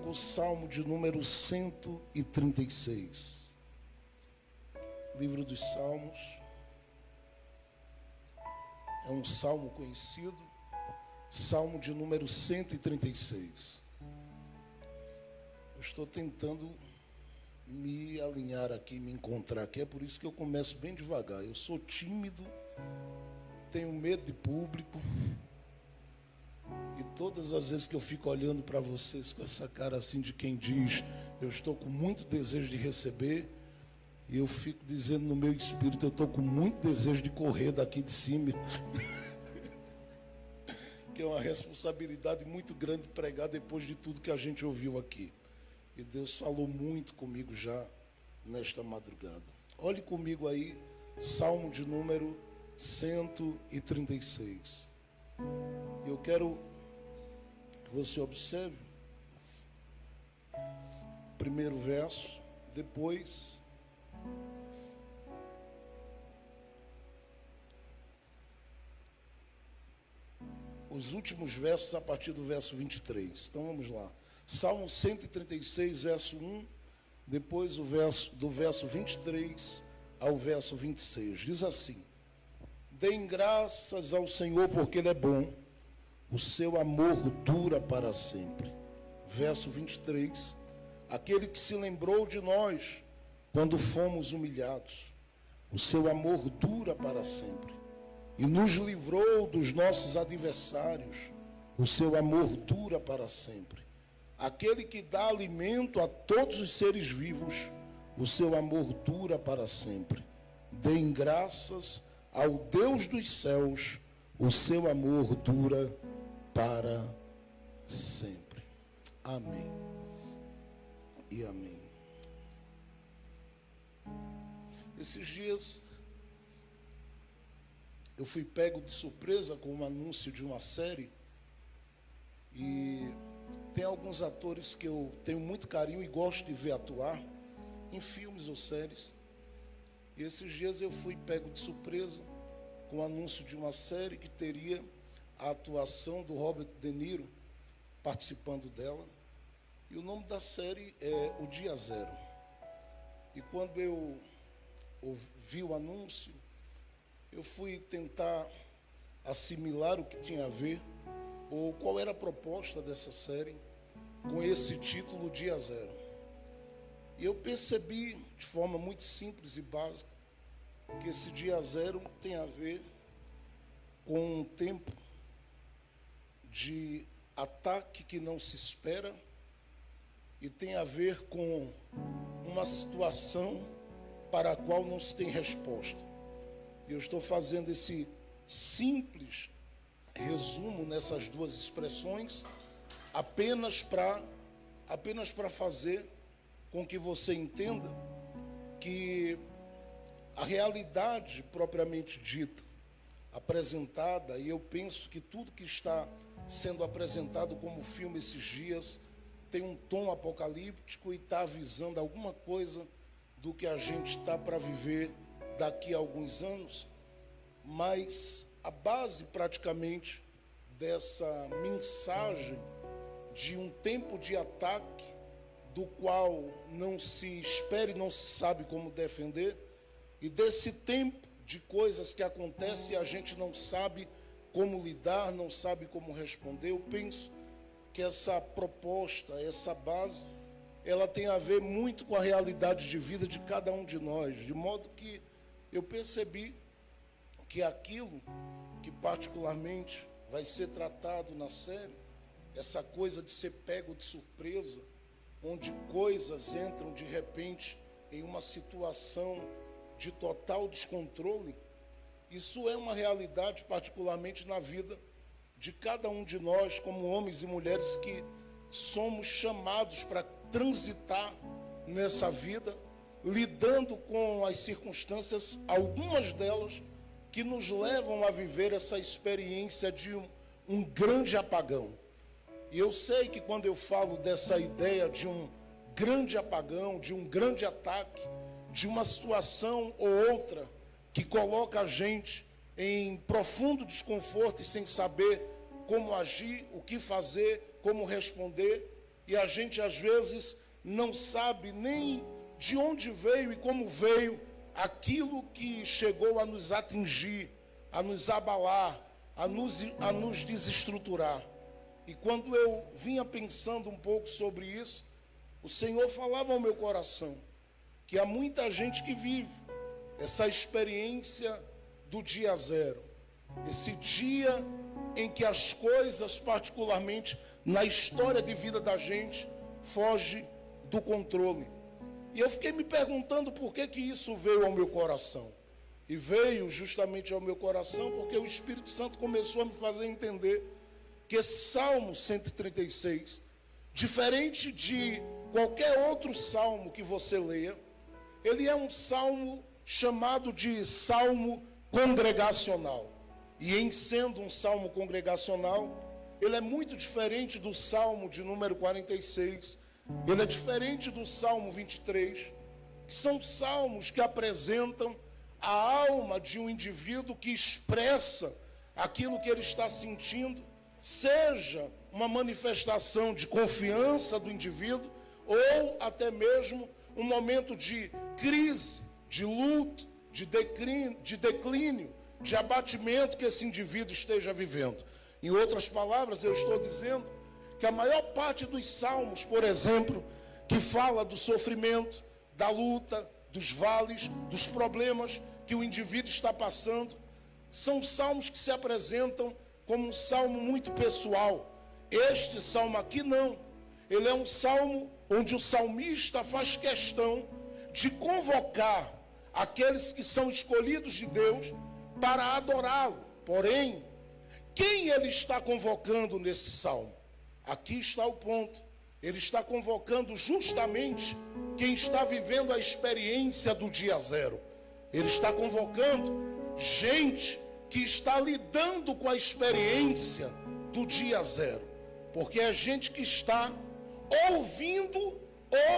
o Salmo de número 136. Livro dos Salmos. É um salmo conhecido. Salmo de número 136. Eu estou tentando me alinhar aqui, me encontrar aqui. É por isso que eu começo bem devagar. Eu sou tímido, tenho medo de público. E todas as vezes que eu fico olhando para vocês com essa cara assim de quem diz, eu estou com muito desejo de receber, e eu fico dizendo no meu espírito, eu estou com muito desejo de correr daqui de cima. Que é uma responsabilidade muito grande pregar depois de tudo que a gente ouviu aqui. E Deus falou muito comigo já nesta madrugada. Olhe comigo aí, Salmo de número 136. Eu quero que você observe o primeiro verso, depois os últimos versos a partir do verso 23. Então vamos lá. Salmo 136, verso 1, depois do verso 23 ao verso 26. Diz assim: Deem graças ao Senhor porque Ele é bom, o seu amor dura para sempre. Verso 23. Aquele que se lembrou de nós quando fomos humilhados, o seu amor dura para sempre. E nos livrou dos nossos adversários, o seu amor dura para sempre. Aquele que dá alimento a todos os seres vivos, o seu amor dura para sempre. Deem graças ao Deus dos céus, o seu amor dura para sempre. Amém e amém. Esses dias eu fui pego de surpresa com um anúncio de uma série, e tem alguns atores que eu tenho muito carinho e gosto de ver atuar em filmes ou séries. E esses dias eu fui pego de surpresa com o anúncio de uma série que teria a atuação do Robert De Niro participando dela. E o nome da série é O Dia Zero. E quando eu ouvi o anúncio, eu fui tentar assimilar o que tinha a ver, ou qual era a proposta dessa série com esse título, Dia Zero. E eu percebi de forma muito simples e básica que esse dia zero tem a ver com um tempo de ataque que não se espera, e tem a ver com uma situação para a qual não se tem resposta. E eu estou fazendo esse simples resumo nessas duas expressões apenas para fazer com que você entenda que a realidade propriamente dita, apresentada, e eu penso que tudo que está sendo apresentado como filme esses dias tem um tom apocalíptico e está avisando alguma coisa do que a gente está para viver daqui a alguns anos. Mas a base praticamente dessa mensagem de um tempo de ataque do qual não se espera e não se sabe como defender, e desse tempo de coisas que acontecem e a gente não sabe como lidar, não sabe como responder. Eu penso que essa proposta, essa base, ela tem a ver muito com a realidade de vida de cada um de nós, de modo que eu percebi que aquilo que particularmente vai ser tratado na série, essa coisa de ser pego de surpresa, onde coisas entram de repente em uma situação de total descontrole, isso é uma realidade particularmente na vida de cada um de nós, como homens e mulheres que somos chamados para transitar nessa vida, lidando com as circunstâncias, algumas delas, que nos levam a viver essa experiência de um grande apagão. E eu sei que quando eu falo dessa ideia de um grande apagão, de um grande ataque, de uma situação ou outra que coloca a gente em profundo desconforto e sem saber como agir, o que fazer, como responder, e a gente às vezes não sabe nem de onde veio e como veio aquilo que chegou a nos atingir, a nos abalar, a nos desestruturar. E quando eu vinha pensando um pouco sobre isso, o Senhor falava ao meu coração que há muita gente que vive essa experiência do dia zero, esse dia em que as coisas, particularmente na história de vida da gente, foge do controle. E eu fiquei me perguntando por que isso veio ao meu coração. E veio justamente ao meu coração porque o Espírito Santo começou a me fazer entender que esse Salmo 136, diferente de qualquer outro salmo que você leia, ele é um salmo chamado de salmo congregacional. E em sendo um salmo congregacional, ele é muito diferente do salmo de número 46, ele é diferente do salmo 23, que são salmos que apresentam a alma de um indivíduo que expressa aquilo que ele está sentindo, seja uma manifestação de confiança do indivíduo, ou até mesmo um momento de crise, de luto, de declínio, de abatimento que esse indivíduo esteja vivendo. Em outras palavras, eu estou dizendo que a maior parte dos salmos, por exemplo, que fala do sofrimento, da luta, dos vales, dos problemas que o indivíduo está passando, são salmos que se apresentam como um salmo muito pessoal. Este salmo aqui não. Ele é um salmo onde o salmista faz questão de convocar aqueles que são escolhidos de Deus para adorá-lo. Porém, quem ele está convocando nesse salmo? Aqui está o ponto. Ele está convocando justamente quem está vivendo a experiência do dia zero. Ele está convocando gente que está lidando com a experiência do dia zero. Porque é gente que está ouvindo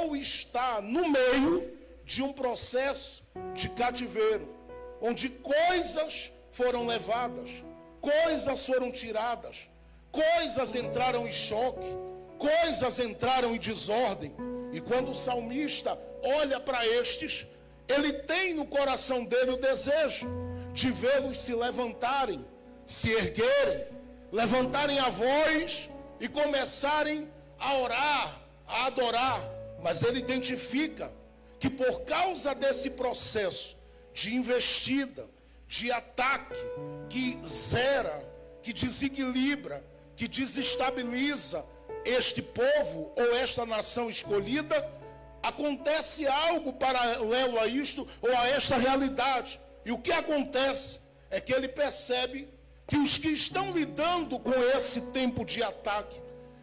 ou está no meio de um processo de cativeiro, onde coisas foram levadas, coisas foram tiradas, coisas entraram em choque, coisas entraram em desordem. E quando o salmista olha para estes, ele tem no coração dele o desejo de vê-los se levantarem, se erguerem, levantarem a voz e começarem a orar, a adorar. Mas ele identifica que por causa desse processo de investida, de ataque, que zera, que desequilibra, que desestabiliza este povo ou esta nação escolhida, acontece algo paralelo a isto ou a esta realidade. E o que acontece é que ele percebe que os que estão lidando com esse tempo de ataque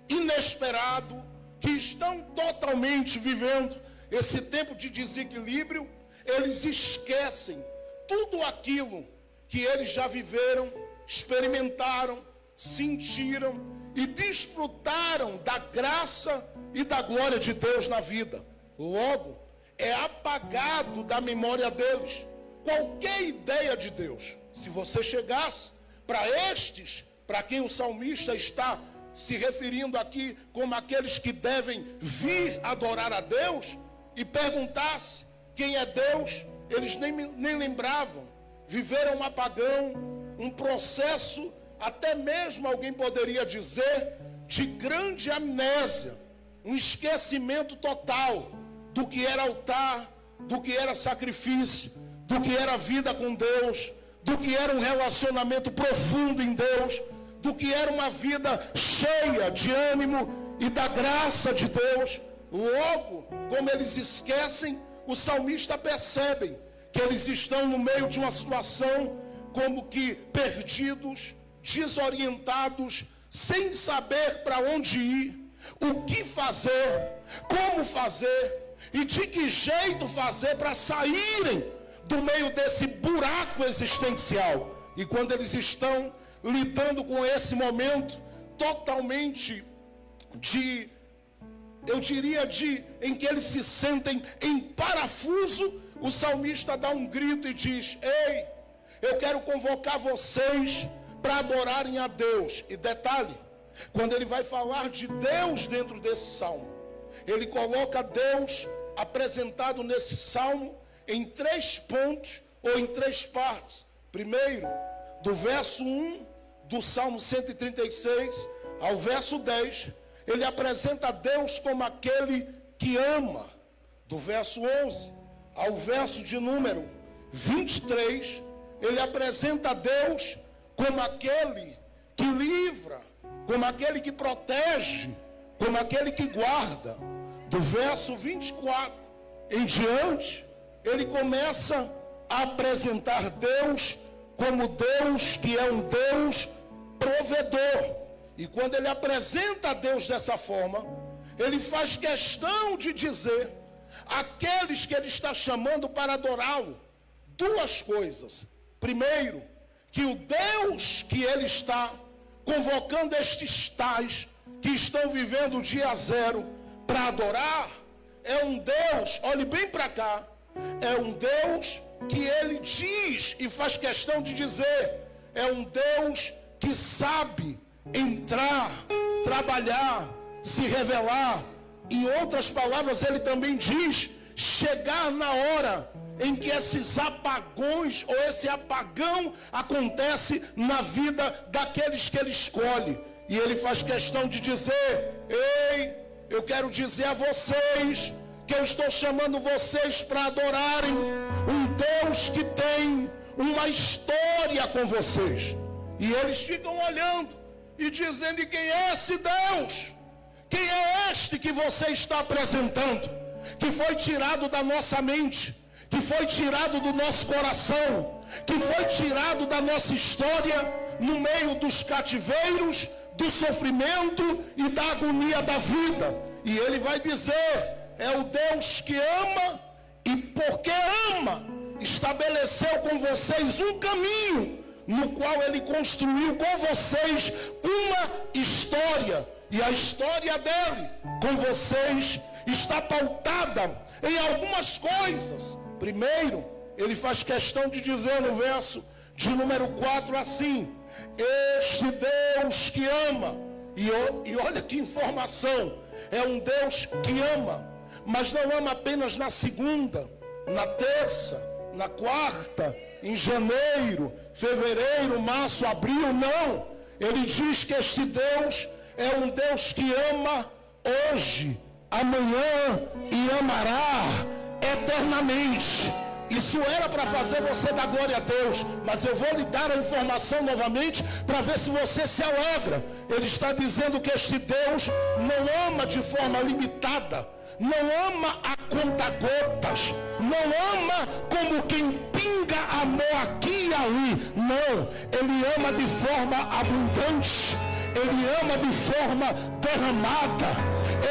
inesperado, que estão totalmente vivendo esse tempo de desequilíbrio, eles esquecem tudo aquilo que eles já viveram, experimentaram, sentiram e desfrutaram da graça e da glória de Deus na vida. Logo, é apagado da memória deles qualquer ideia de Deus. Se você chegasse para estes, para quem o salmista está se referindo aqui como aqueles que devem vir adorar a Deus, e perguntasse quem é Deus, eles nem lembravam. Viveram um apagão, um processo, até mesmo alguém poderia dizer, de grande amnésia, um esquecimento total do que era altar, do que era sacrifício, do que era vida com Deus, do que era um relacionamento profundo em Deus, do que era uma vida cheia de ânimo e da graça de Deus. Logo, como eles esquecem, o salmista percebe que eles estão no meio de uma situação como que perdidos, desorientados, sem saber para onde ir, o que fazer, como fazer e de que jeito fazer para saírem do meio desse buraco existencial. E quando eles estão lidando com esse momento totalmente em que eles se sentem em parafuso, o salmista dá um grito e diz: ei, eu quero convocar vocês para adorarem a Deus. E detalhe, quando ele vai falar de Deus dentro desse salmo, ele coloca Deus apresentado nesse salmo em 3 pontos ou em 3 partes. Primeiro, do verso 1 do Salmo 136 ao verso 10, ele apresenta Deus como aquele que ama. Do verso 11 ao verso de número 23, ele apresenta Deus como aquele que livra, como aquele que protege, como aquele que guarda. Do verso 24 em diante, ele começa a apresentar Deus como Deus que é um Deus provedor. E quando ele apresenta a Deus dessa forma, ele faz questão de dizer àqueles que ele está chamando para adorá-lo 2 coisas. Primeiro, que o Deus que ele está convocando estes tais que estão vivendo o dia 0 para adorar, é um Deus, olhe bem para cá, é um Deus que ele diz e faz questão de dizer, é um Deus que sabe entrar, trabalhar, se revelar. Em outras palavras, ele também diz, chegar na hora em que esses apagões ou esse apagão acontece na vida daqueles que ele escolhe. E ele faz questão de dizer, ei, eu quero dizer a vocês que eu estou chamando vocês para adorarem um Deus que tem uma história com vocês. E eles ficam olhando e dizendo, e quem é esse Deus? Quem é este que você está apresentando? Que foi tirado da nossa mente, que foi tirado do nosso coração, que foi tirado da nossa história, no meio dos cativeiros, do sofrimento e da agonia da vida. E ele vai dizer, é o Deus que ama, e porque ama, estabeleceu com vocês um caminho, no qual ele construiu com vocês uma história. E a história dele com vocês está pautada em algumas coisas. Primeiro, ele faz questão de dizer no verso de número 4 assim, este Deus que ama, e olha que informação, é um Deus que ama, mas não ama apenas na segunda, na terça, na quarta, em janeiro, fevereiro, março, abril, não. Ele diz que este Deus é um Deus que ama hoje, amanhã e amará eternamente. Isso era para fazer você dar glória a Deus, mas eu vou lhe dar a informação novamente para ver se você se alegra. Ele está dizendo que este Deus não ama de forma limitada, não ama a conta-gotas, não ama como quem pinga amor aqui e ali. Não, ele ama de forma abundante, ele ama de forma derramada,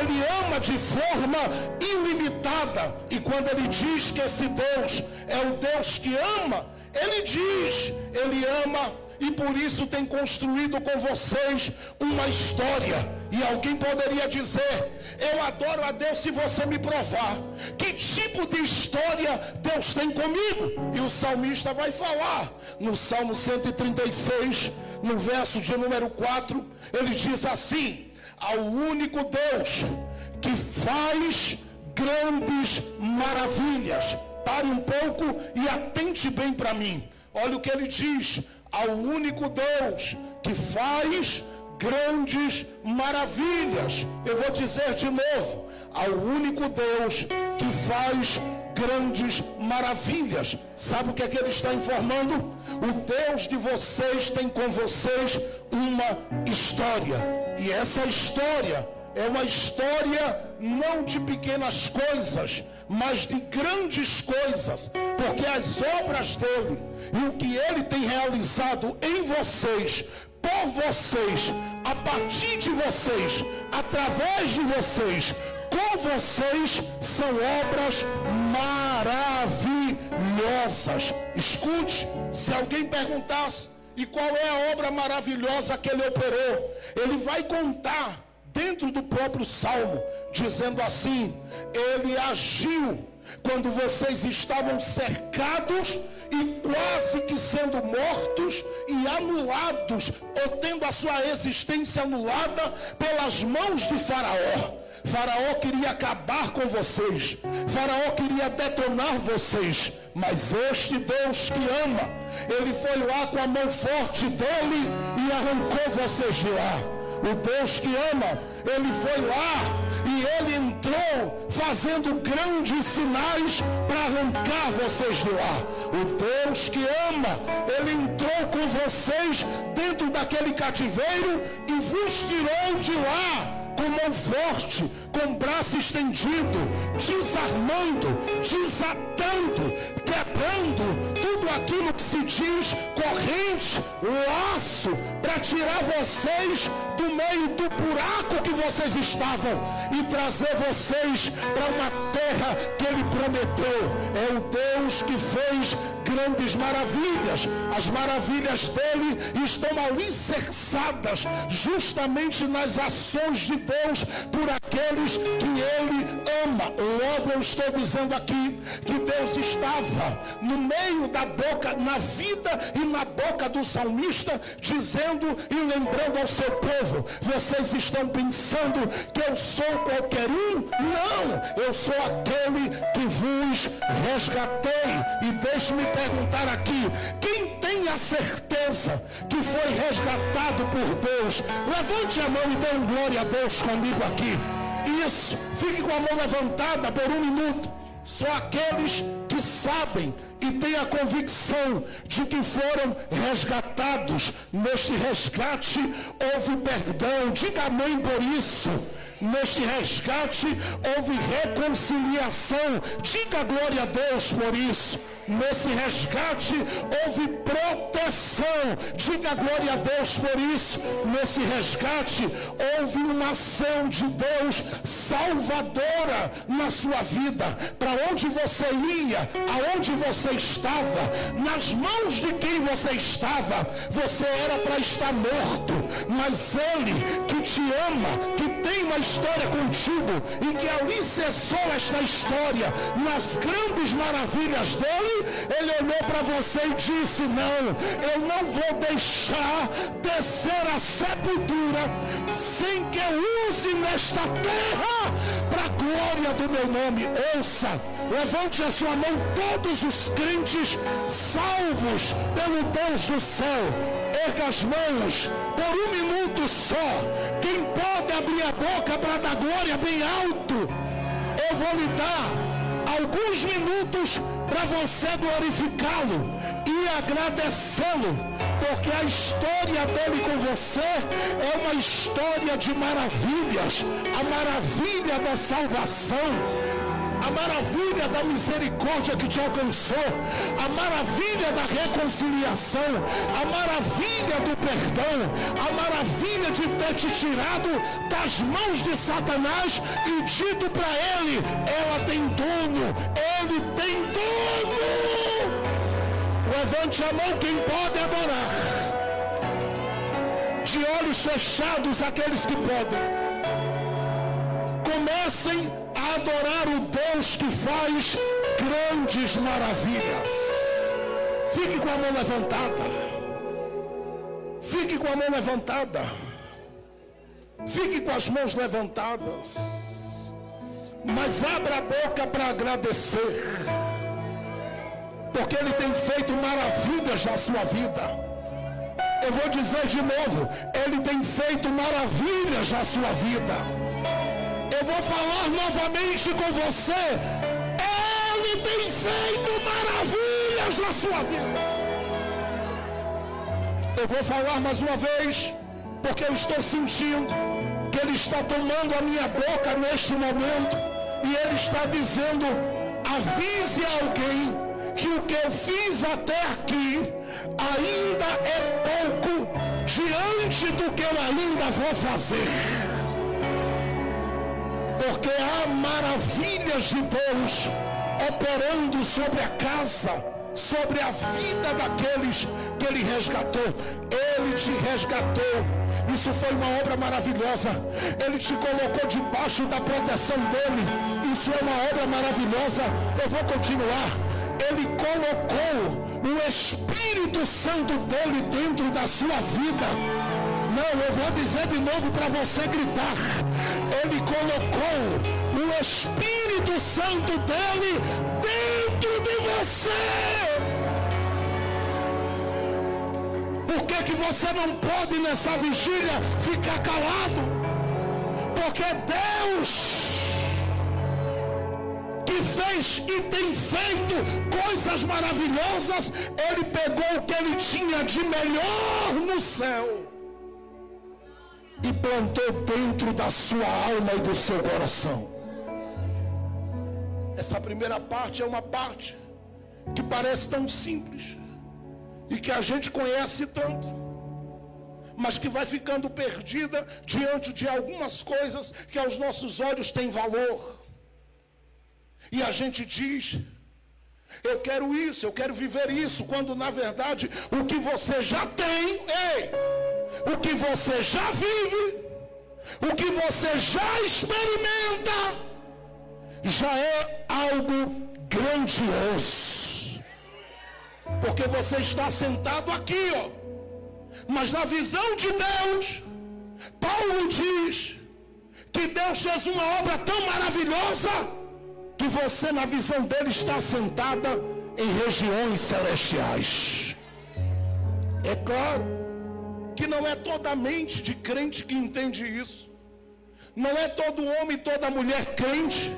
ele ama de forma ilimitada. E quando ele diz que esse Deus é o Deus que ama, ele diz, ele ama, e por isso tem construído com vocês uma história. E alguém poderia dizer, eu adoro a Deus se você me provar que tipo de história Deus tem comigo. E o salmista vai falar no Salmo 136, no verso de número 4, ele diz assim, ao único Deus que faz grandes maravilhas. Pare um pouco e atente bem para mim. Olha o que ele diz, ao único Deus que faz grandes maravilhas. Eu vou dizer de novo, ao único Deus que faz grandes maravilhas. Sabe o que é que ele está informando? O Deus de vocês tem com vocês uma história. E essa história é uma história não de pequenas coisas, mas de grandes coisas, porque as obras dele e o que ele tem realizado em vocês, por vocês, a partir de vocês, através de vocês, com vocês, são obras maravilhosas. Escute, se alguém perguntasse, e qual é a obra maravilhosa que ele operou? Ele vai contar dentro do próprio Salmo, dizendo assim, ele agiu quando vocês estavam cercados e quase que sendo mortos e anulados, ou tendo a sua existência anulada pelas mãos de Faraó. Faraó queria acabar com vocês, Faraó queria detonar vocês, mas este Deus que ama, ele foi lá com a mão forte dele e arrancou vocês de lá. O Deus que ama, ele foi lá e ele entrou fazendo grandes sinais para arrancar vocês de lá. O Deus que ama, ele entrou com vocês dentro daquele cativeiro e vos tirou de lá com mão forte, com braço estendido, desarmando, desatando, quebrando tudo aquilo que se diz corrente, laço, para tirar vocês do meio do buraco que vocês estavam e trazer vocês para uma terra que ele prometeu. É o Deus que fez grandes maravilhas. As maravilhas dele estão alicerçadas justamente nas ações de Deus por aqueles que ele ama. Logo eu estou dizendo aqui que Deus estava no meio da boca, na vida e na boca do salmista, dizendo e lembrando ao seu povo: vocês estão pensando que eu sou qualquer um? Não, eu sou aquele que vos resgatei. E deixe-me perguntar aqui, quem tem a certeza que foi resgatado por Deus? Levante a mão e dê um glória a Deus comigo aqui. Isso, fique com a mão levantada por um minuto. Só aqueles que sabem e têm a convicção de que foram resgatados. Neste resgate houve perdão. Diga amém por isso. Neste resgate houve reconciliação. Diga glória a Deus por isso. Nesse resgate houve proteção. Diga glória a Deus por isso. Nesse resgate houve uma ação de Deus salvadora na sua vida. Para onde você ia, aonde você estava, nas mãos de quem você estava, você era para estar morto. Mas ele que te ama, que tem uma história contigo e que alicerçou esta história nas grandes maravilhas dele, ele olhou para você e disse: não, eu não vou deixar descer a sepultura sem que eu use nesta terra para a glória do meu nome. Ouça, levante a sua mão todos os crentes salvos pelo Deus do céu. Erga as mãos por um minuto só. Quem pode abrir a boca para dar glória bem alto, eu vou lhe dar alguns minutos para você glorificá-lo e agradecê-lo, porque a história dele com você é uma história de maravilhas. A maravilha da salvação, a maravilha da misericórdia que te alcançou, a maravilha da reconciliação, a maravilha do perdão, a maravilha de ter te tirado das mãos de Satanás e dito para ele: ela tem dono, ele tem dono. Levante a mão quem pode adorar. De olhos fechados aqueles que podem. Comecem a adorar o Deus que faz grandes maravilhas. Fique com a mão levantada. Fique com a mão levantada. Fique com as mãos levantadas. Mas abra a boca para agradecer. Porque ele tem feito maravilhas na sua vida. Eu vou dizer de novo, ele tem feito maravilhas na sua vida. Eu vou falar novamente com você. Ele tem feito maravilhas na sua vida. Eu vou falar mais uma vez, porque eu estou sentindo que ele está tomando a minha boca neste momento. E ele está dizendo: avise alguém que o que eu fiz até aqui ainda é pouco diante do que eu ainda vou fazer. Porque há maravilhas de Deus operando sobre a casa, sobre a vida daqueles que ele resgatou. Ele te resgatou. Isso foi uma obra maravilhosa. Ele te colocou debaixo da proteção dele. E isso é uma obra maravilhosa. Eu vou continuar. Ele colocou o Espírito Santo dele dentro da sua vida. Não, eu vou dizer de novo para você gritar. Ele colocou o Espírito Santo dele dentro de você. Por que você não pode nessa vigília ficar calado? Porque Deus que fez e tem feito coisas maravilhosas, Ele pegou o que Ele tinha de melhor no céu e plantou dentro da sua alma e do seu coração. Essa primeira parte é uma parte que parece tão simples e que a gente conhece tanto, mas que vai ficando perdida diante de algumas coisas que aos nossos olhos têm valor. E a gente diz: eu quero isso, eu quero viver isso, quando na verdade o que você já tem, o que você já vive, o que você já experimenta, já é algo grandioso. Porque você está sentado aqui, mas na visão de Deus, Paulo diz que Deus fez uma obra tão maravilhosa que você, na visão dele, está sentada em regiões celestiais. É claro que não é toda a mente de crente que entende isso. Não é todo homem e toda mulher crente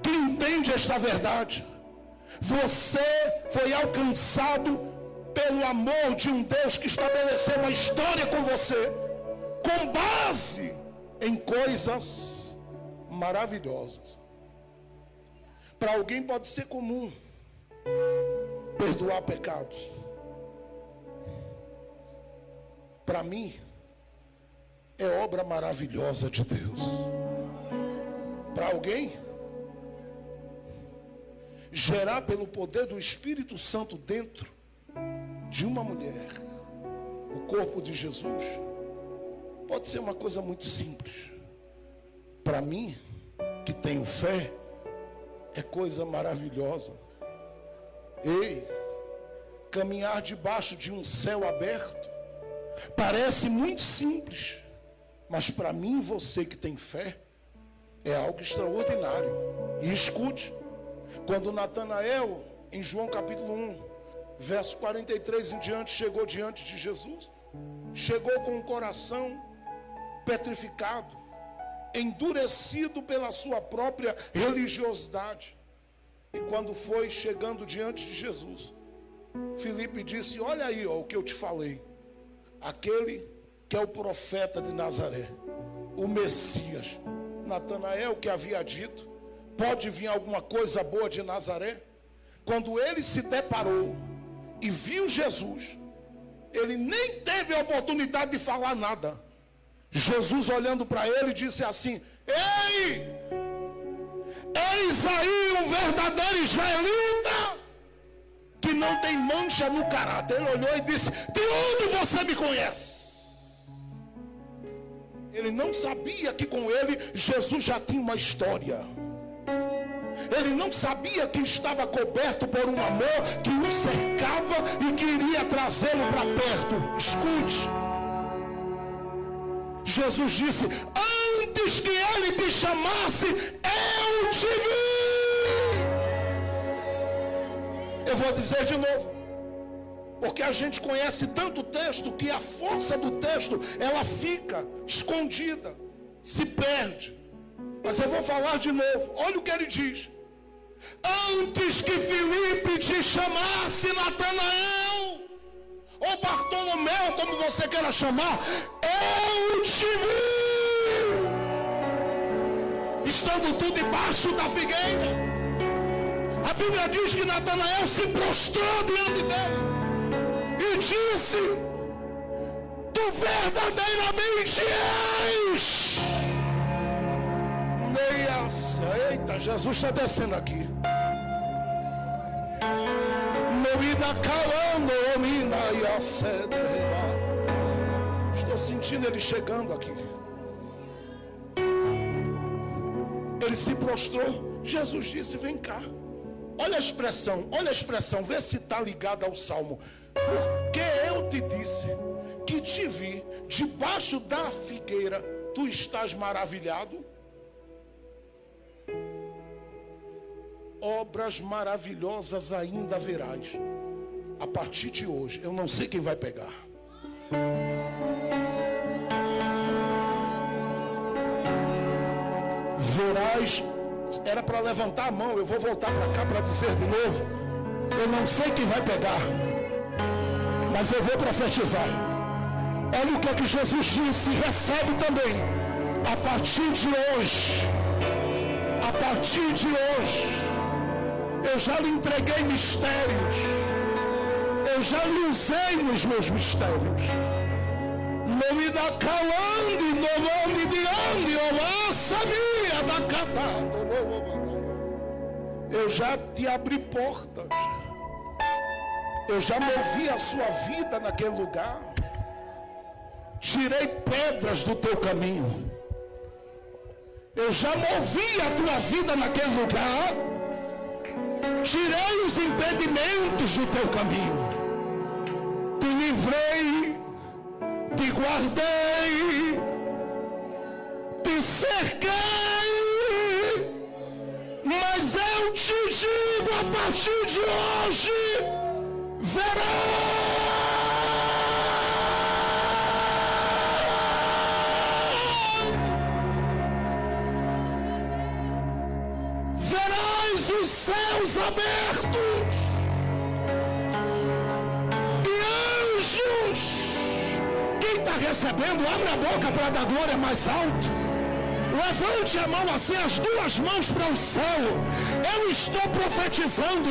que entende esta verdade. Você foi alcançado pelo amor de um Deus que estabeleceu uma história com você, com base em coisas maravilhosas. Para alguém pode ser comum perdoar pecados. Para mim, é obra maravilhosa de Deus. Para alguém, gerar pelo poder do Espírito Santo dentro de uma mulher o corpo de Jesus, pode ser uma coisa muito simples. Para mim, que tenho fé, é coisa maravilhosa. Ei, caminhar debaixo de um céu aberto parece muito simples, mas para mim e você que tem fé, é algo extraordinário. E escute, quando Natanael, em João capítulo 1, verso 43 em diante, chegou diante de Jesus, chegou com o coração petrificado, endurecido pela sua própria religiosidade. E quando foi chegando diante de Jesus, Filipe disse: olha aí, o que eu te falei, aquele que é o profeta de Nazaré, o Messias. Natanael, que havia dito: pode vir alguma coisa boa de Nazaré? Quando ele se deparou e viu Jesus, ele nem teve a oportunidade de falar nada. Jesus, olhando para ele, disse assim: ei, eis aí um verdadeiro israelita que não tem mancha no caráter. Ele olhou e disse: de onde você me conhece? Ele não sabia que com ele Jesus já tinha uma história. Ele não sabia que estava coberto por um amor que o cercava e que iria trazê-lo para perto. Escute, Jesus disse: antes que ele te chamasse, eu te vi. Eu vou dizer de novo, porque a gente conhece tanto texto que a força do texto, ela fica escondida, se perde. Mas eu vou falar de novo. Olha o que ele diz: antes que Filipe te chamasse, Natanael, ou Bartolomeu, como você queira chamar, eu te vi, estando tu debaixo da figueira. A Bíblia diz que Natanael se prostrou diante dele e disse: tu verdadeiramente és. Eita, Jesus está descendo aqui. Estou sentindo ele chegando aqui. ele se prostrou, Jesus disse: vem cá. Olha a expressão, vê se está ligada ao Salmo. Porque eu te disse que te vi debaixo da figueira, tu estás maravilhado? Obras maravilhosas ainda verás. A partir de hoje, eu não sei quem vai pegar. Verás, era para levantar a mão, eu vou voltar para cá para dizer de novo. Eu não sei quem vai pegar, mas eu vou profetizar. Olha o que é que Jesus disse, recebe também. A partir de hoje, eu já lhe entreguei mistérios, eu já lhe usei nos meus mistérios. Não me dá calando, no nome de Ande, olá, Samia, da Catando. Eu já te abri portas, eu já movi a sua vida naquele lugar, tirei pedras do teu caminho, eu já movi a tua vida naquele lugar, tirei os impedimentos do teu caminho, te livrei, te guardei, te cerquei, mas eu te digo, a partir de hoje, verás os céus abertos e anjos. Quem está recebendo, abre a boca para dar glória mais alto. Levante a mão assim, as duas mãos para o céu. Eu estou profetizando.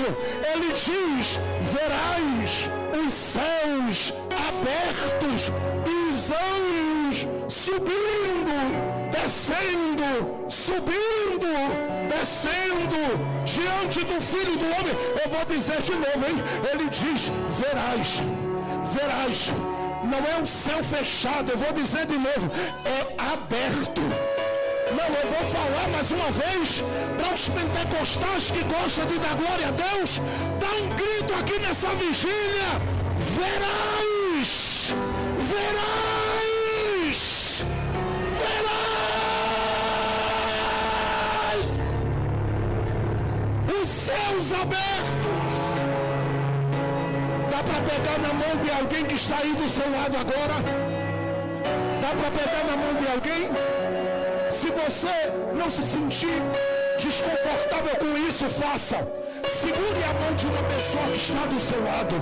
Ele diz: verás os céus abertos e os anjos subindo, descendo, subindo, descendo diante do Filho do Homem. Eu vou dizer de novo, hein? Ele diz: verás, verás. Não é um céu fechado, eu vou dizer de novo, é aberto. Não, eu vou falar mais uma vez para os pentecostais que gostam de dar glória a Deus. Dá um grito aqui nessa vigília: verás, verás, verás os céus abertos. Dá para pegar na mão de alguém que está aí do seu lado agora? Dá para pegar na mão de alguém? Se você não se sentir desconfortável com isso, faça. Segure a mão de uma pessoa que está do seu lado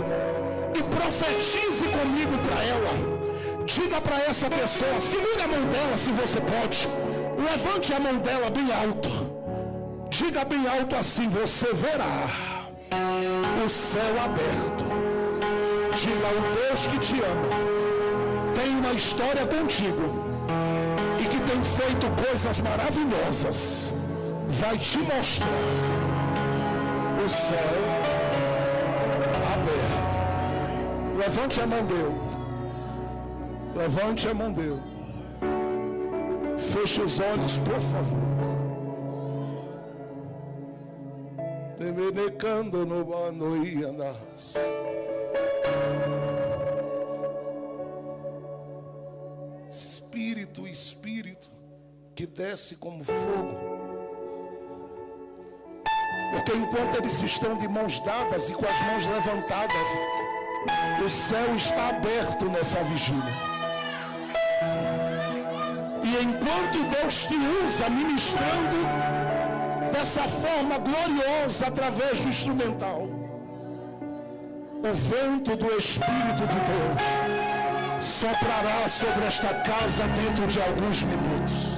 e profetize comigo para ela. Diga para essa pessoa, segure a mão dela se você pode. Levante a mão dela bem alto. Diga bem alto assim: você verá o céu aberto. Diga: o Deus que te ama tem uma história contigo e que tem feito coisas maravilhosas, vai te mostrar o céu aberto. Levante a mão dele. Levante a mão dele. Feche os olhos, por favor. Temenecando no bano e andas. Espírito que desce como fogo. Porque enquanto eles estão de mãos dadas e com as mãos levantadas, o céu está aberto nessa vigília. E enquanto Deus te usa ministrando dessa forma gloriosa através do instrumental, o vento do Espírito de Deus soprará sobre esta casa dentro de alguns minutos.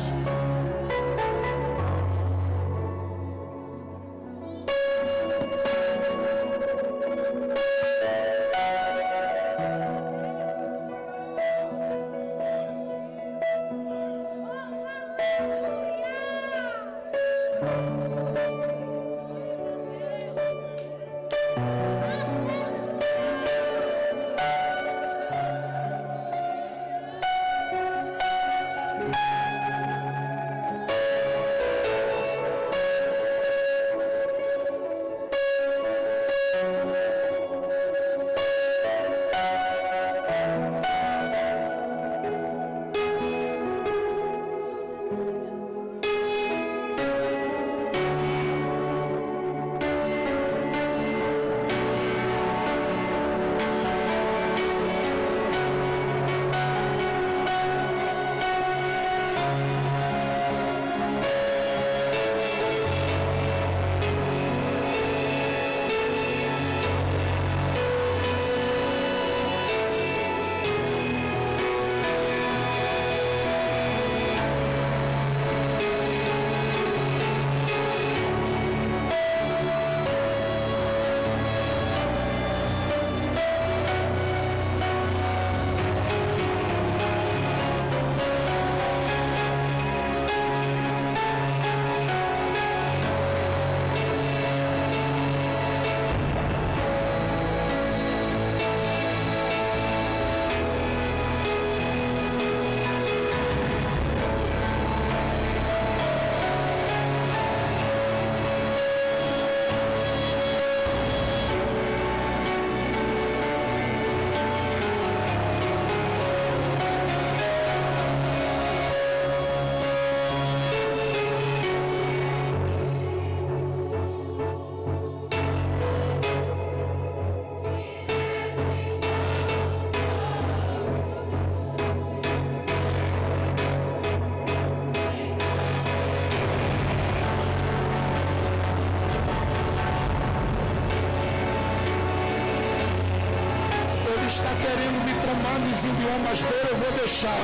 está querendo me tomar nos idiomas dele, eu vou deixar.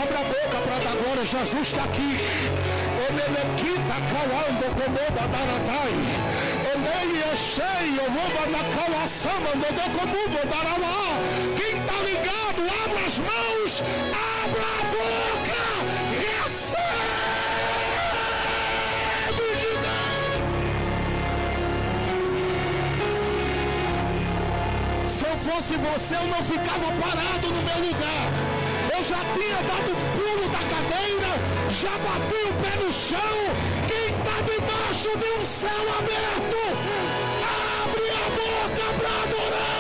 Abra a boca para dar glória. Jesus está aqui. Quem está ligado, abra as mãos, abra a boca, recebe de Deus. Se eu fosse você, eu não ficava parado no meu lugar. Eu já tinha dado um pulo da cadeira, já bati o pé no chão. Quem está debaixo de um céu aberto, abre a boca para adorar.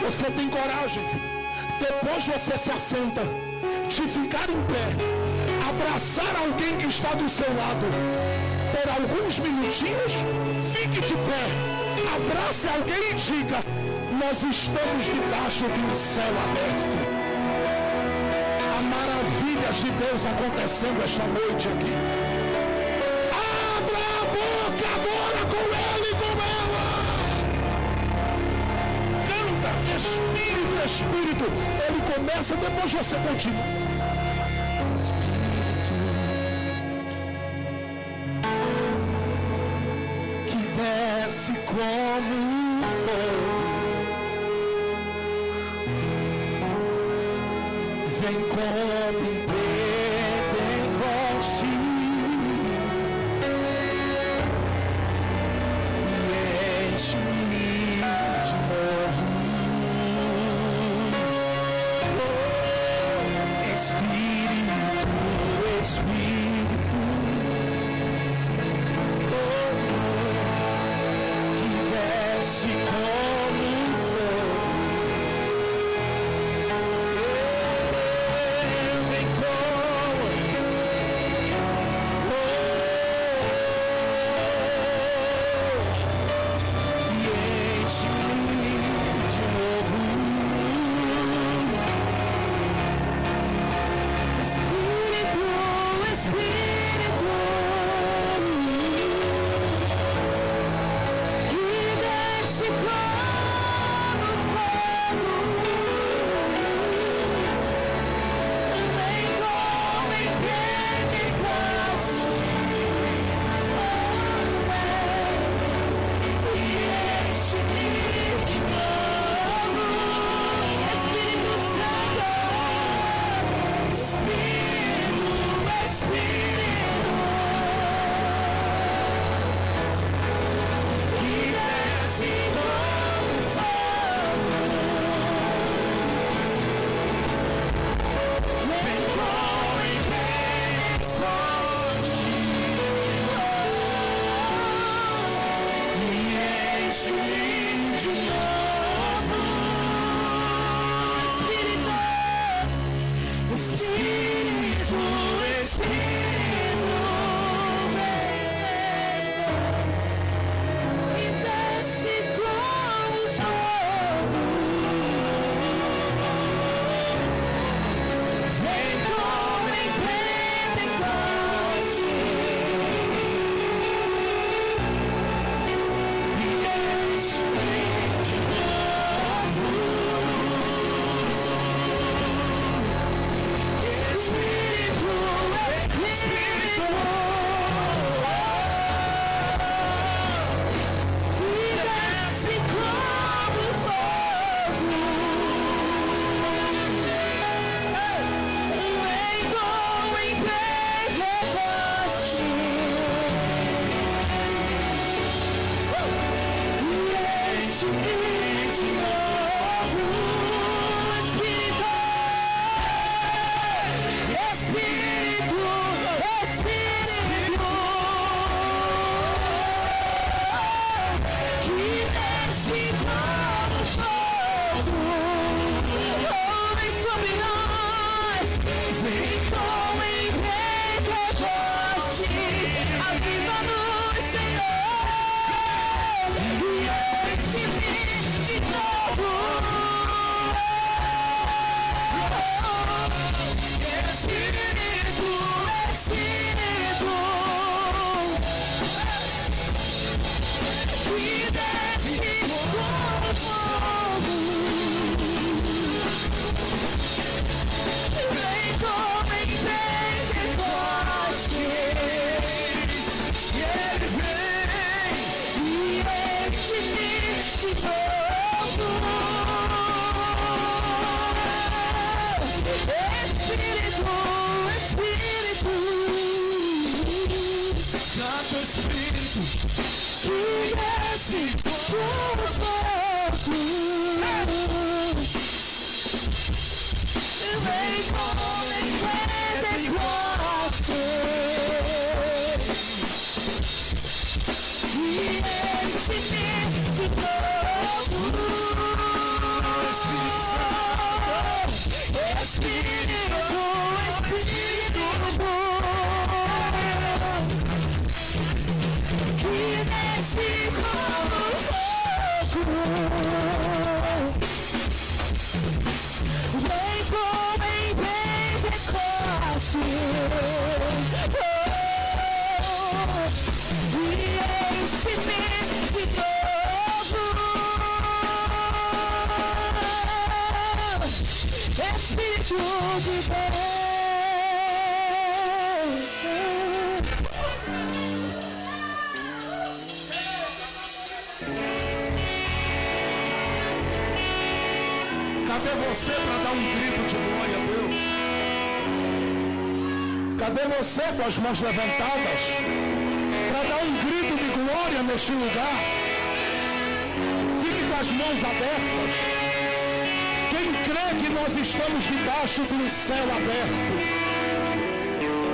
Você tem coragem, depois você se assenta, de ficar em pé, abraçar alguém que está do seu lado por alguns minutinhos. Fique de pé, abrace alguém e diga: nós estamos debaixo de um céu aberto. Há maravilhas de Deus acontecendo esta noite aqui. Abra a boca agora com ele e com ela. Canta, Espírito, Espírito. Ele começa, depois você continua. Como fogo, vem como em Pentecoste e enche-me de novo. Espírito, Espírito, Cadê você para dar um grito de glória a Deus? Cadê você com as mãos levantadas para dar um grito de glória neste lugar? Fique com as mãos abertas. Quem crê que nós estamos debaixo de um céu aberto?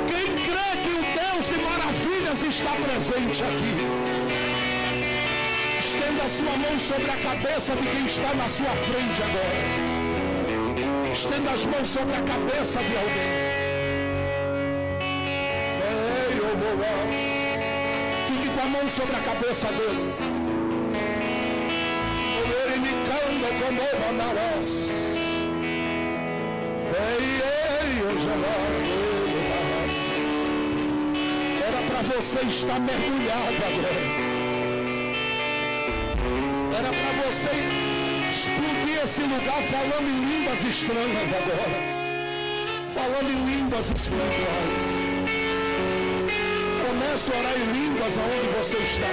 Quem crê que o Deus de maravilhas está presente aqui? Estenda a sua mão sobre a cabeça de quem está na sua frente agora. Estenda as mãos sobre a cabeça de alguém. Fique com a mão sobre a cabeça dele. Ele me canta como mandarás. Era para você estar mergulhado agora. Era para você explodir esse lugar falando em línguas estranhas agora. Falando em línguas espirituais. Comece a orar em línguas aonde você está.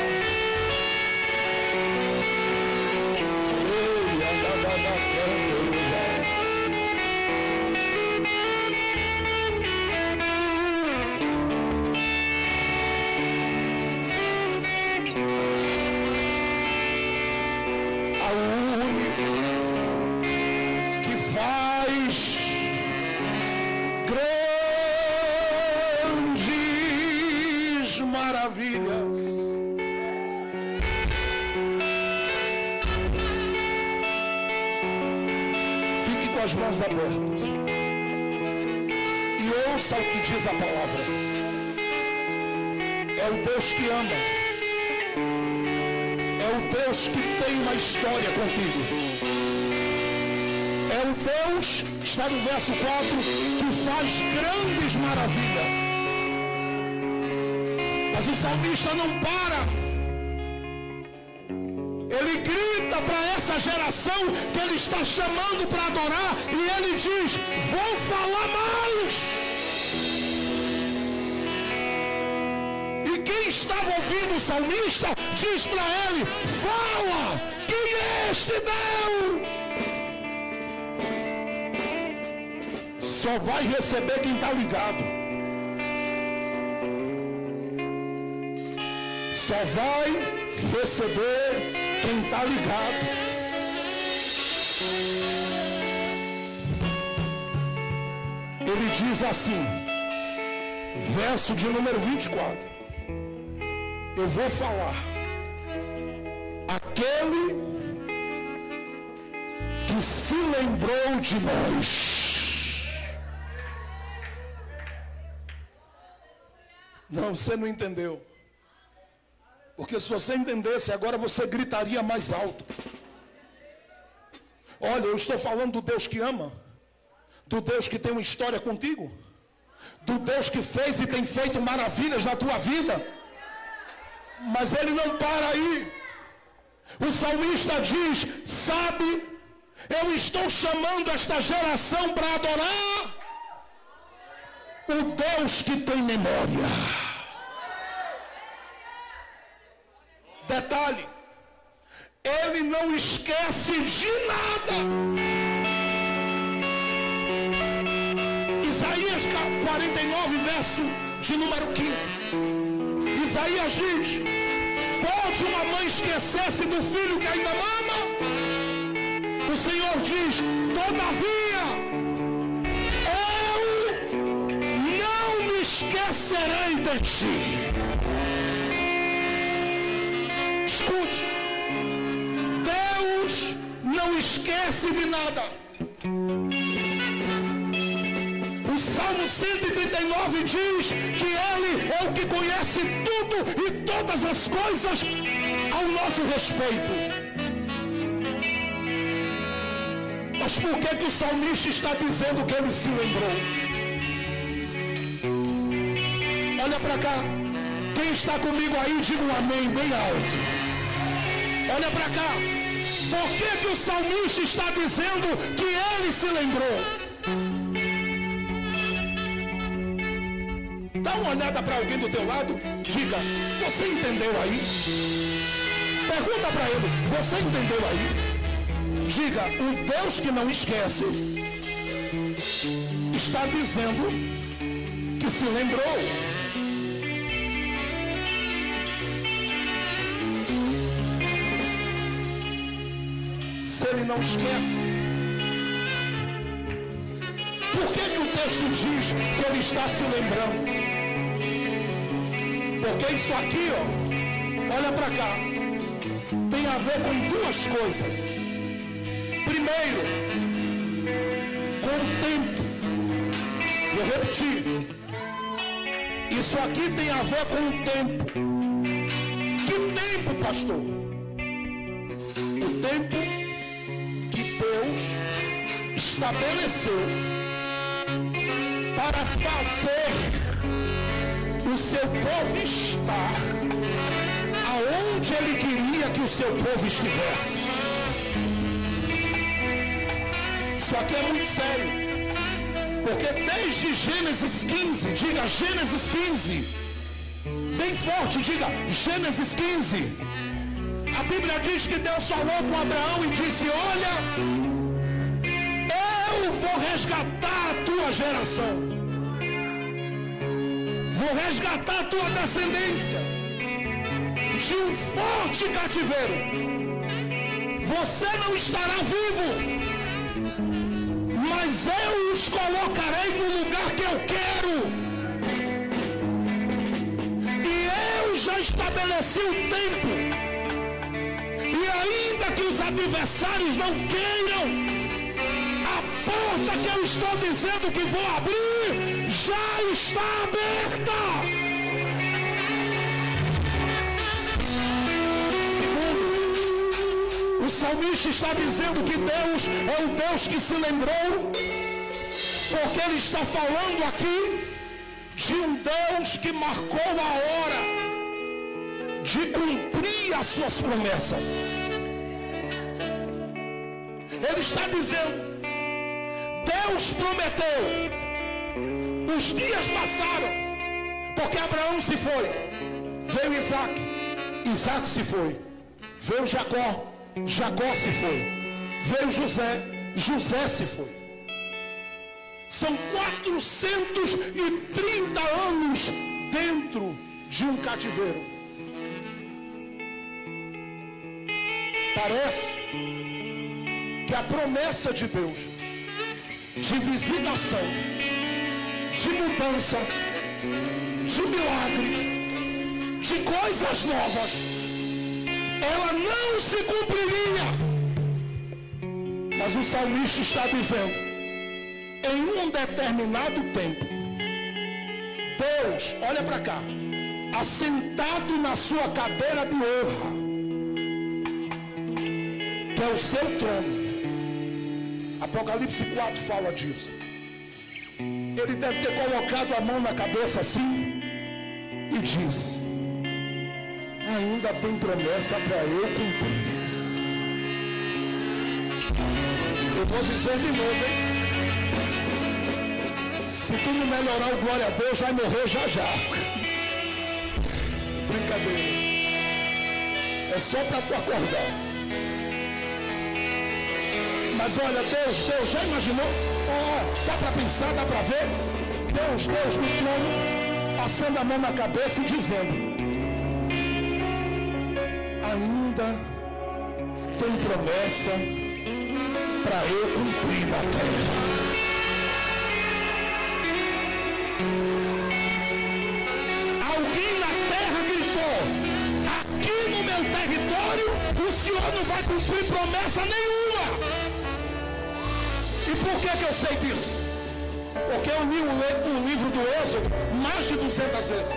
Maravilhas. Fique com as mãos abertas e ouça o que diz a palavra. É o Deus que ama. É o Deus que tem uma história contigo. É o Deus, está no verso 4, que faz grandes maravilhas. Mas o salmista não para. Ele grita para essa geração que ele está chamando para adorar. E ele diz, vou falar mais. E quem estava ouvindo o salmista diz para ele, fala, quem é este Deus? Só vai receber quem está ligado. Só vai receber quem está ligado. Ele diz assim, verso de número 24. Eu vou falar. Aquele que se lembrou de nós. Não, você não entendeu. Porque se você entendesse, agora você gritaria mais alto. Olha, eu estou falando do Deus que ama. Do Deus que tem uma história contigo. Do Deus que fez e tem feito maravilhas na tua vida. Mas ele não para aí. O salmista diz, sabe, eu estou chamando esta geração para adorar o Deus que tem memória. Detalhe, Ele não esquece de nada. Isaías 49, verso de número 15. Isaías diz: pode uma mãe esquecer-se do filho que ainda mama? O Senhor diz: todavia, eu não me esquecerei de ti. Escute, Deus não esquece de nada. O Salmo 139 diz que Ele é o que conhece tudo e todas as coisas ao nosso respeito. Mas por que o salmista está dizendo que ele se lembrou? Olha para cá. Quem está comigo aí, diga um amém bem alto. Olha para cá. Por que o salmista está dizendo que ele se lembrou? Dá uma olhada para alguém do teu lado. Diga: você entendeu aí? Pergunta para ele: você entendeu aí? Diga: o Deus que não esquece está dizendo que se lembrou. Se ele não esquece, por que o texto diz que ele está se lembrando? Porque isso aqui, ó, olha para cá, tem a ver com duas coisas. Primeiro, com o tempo. Vou repetir. Isso aqui tem a ver com o tempo. Que tempo, pastor? O tempo que Deus estabeleceu para fazer o seu povo estar aonde Ele queria que o seu povo estivesse. Isso aqui é muito sério, porque desde Gênesis 15, diga Gênesis 15, bem forte, diga Gênesis 15, a Bíblia diz que Deus falou com Abraão e disse: olha, eu vou resgatar a tua geração, vou resgatar a tua descendência de um forte cativeiro. Você não estará vivo, mas eu os colocarei no lugar que eu quero. E eu já estabeleci o tempo. E ainda que os adversários não queiram, a porta que eu estou dizendo que vou abrir já está aberta. O salmista está dizendo que Deus é um Deus que se lembrou, porque Ele está falando aqui de um Deus que marcou a hora de cumprir as suas promessas. Ele está dizendo: Deus prometeu, os dias passaram, porque Abraão se foi, veio Isaac, Isaac se foi, veio Jacó, Jacó se foi, veio José, José se foi. São 430 anos dentro de um cativeiro. Parece que a promessa de Deus de visitação, de mudança, de milagre, de coisas novas, ela não se cumpriria. Mas o salmista está dizendo: em um determinado tempo, Deus, olha para cá, assentado na sua cadeira de honra, que é o seu trono. Apocalipse 4 fala disso. Ele deve ter colocado a mão na cabeça assim e disse: ainda tem promessa para eu cumprir. Eu vou dizer de novo, hein? Se tu não melhorar o glória a Deus, vai morrer já já. Brincadeira. É só para tu acordar. Mas olha, Deus já imaginou? Dá para pensar, dá para ver? Deus no trono, passando a mão na cabeça e dizendo: ainda tem promessa para eu cumprir na terra. Alguém na terra gritou: aqui no meu território o Senhor não vai cumprir promessa nenhuma. E por que eu sei disso? Porque eu li o livro do Êxodo mais de 200 vezes.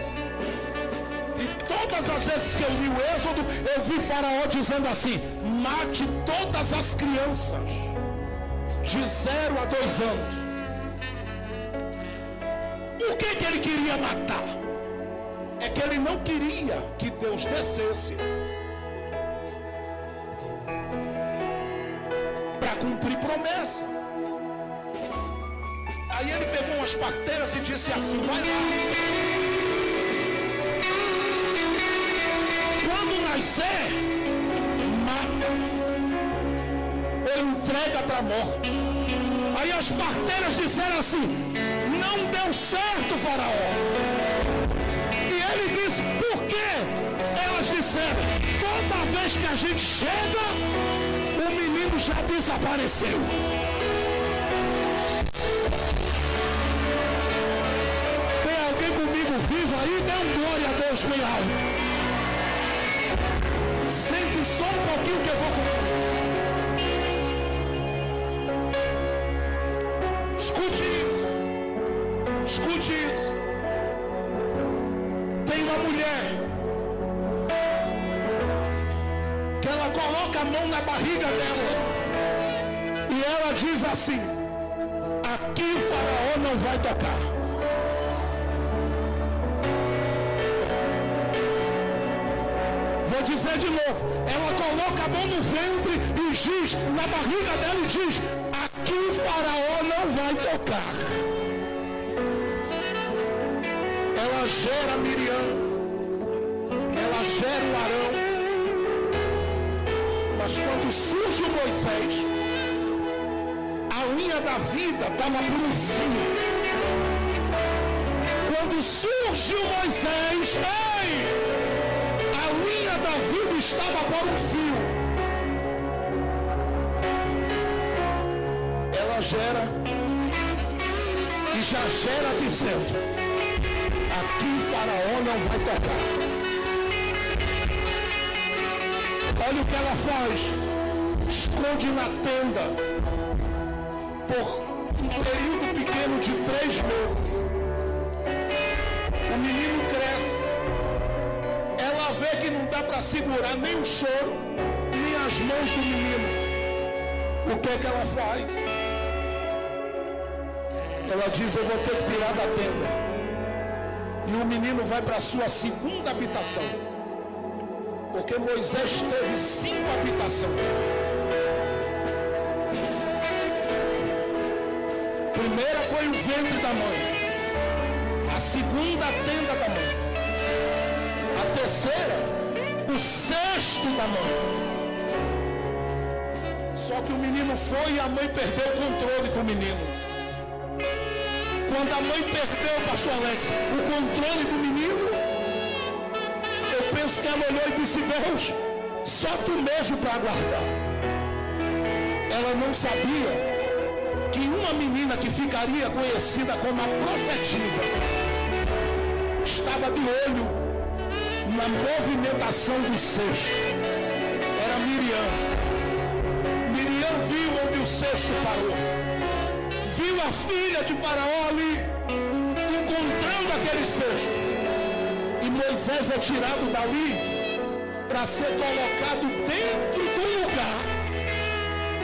E todas as vezes que eu li o Êxodo, eu vi Faraó dizendo assim: mate todas as crianças de 0 a 2 anos. Por que ele queria matar? É que ele não queria que Deus descesse para cumprir promessa. Aí ele pegou umas parteiras e disse assim: vai lá. Quando nascer, mata ou entrega para a morte. Aí as parteiras disseram assim: não deu certo, Faraó. E ele disse: por quê? Elas disseram: toda vez que a gente chega, o menino já desapareceu. Comigo vivo aí, dê um glória a Deus bem alto. Sente só um pouquinho que eu vou comer. Escute isso. Escute isso. Tem uma mulher que ela coloca a mão na barriga dela e ela diz assim: aqui o Faraó não vai tocar. Vou dizer de novo: ela coloca a mão no ventre e diz, na barriga dela, e diz: aqui o Faraó não vai tocar. Ela gera Miriam, ela gera o Arão, mas quando surge o Moisés, a linha da vida estava por um fio. Quando surge o Moisés, a linha da vida estava por um fio. Ela gera e já gera dizendo: aqui o Faraó não vai tocar. Olha o que ela faz: esconde na tenda por um período pequeno de 3 meses. O menino cresce. Ela vê que não dá para segurar nem o choro, nem as mãos do menino. O que é que ela faz? Ela diz: eu vou ter que tirar da tenda. E o menino vai para a sua segunda habitação. Porque Moisés teve 5 habitações. A primeira foi o ventre da mãe. A segunda, a tenda da mãe. A terceira, o cesto da mãe. Só que o menino foi e a mãe perdeu o controle do menino. Quando a mãe perdeu, pastor Alex, o controle do menino, eu penso que ela olhou e disse: Deus, só tu mesmo para guardar. Ela não sabia que uma menina que ficaria conhecida como a profetisa estava de olho na movimentação do cesto. Era Miriam. Miriam viu onde o cesto parou. Viu a filha de Faraó ali, encontrando aquele cesto. E Moisés é tirado dali para ser colocado dentro do lugar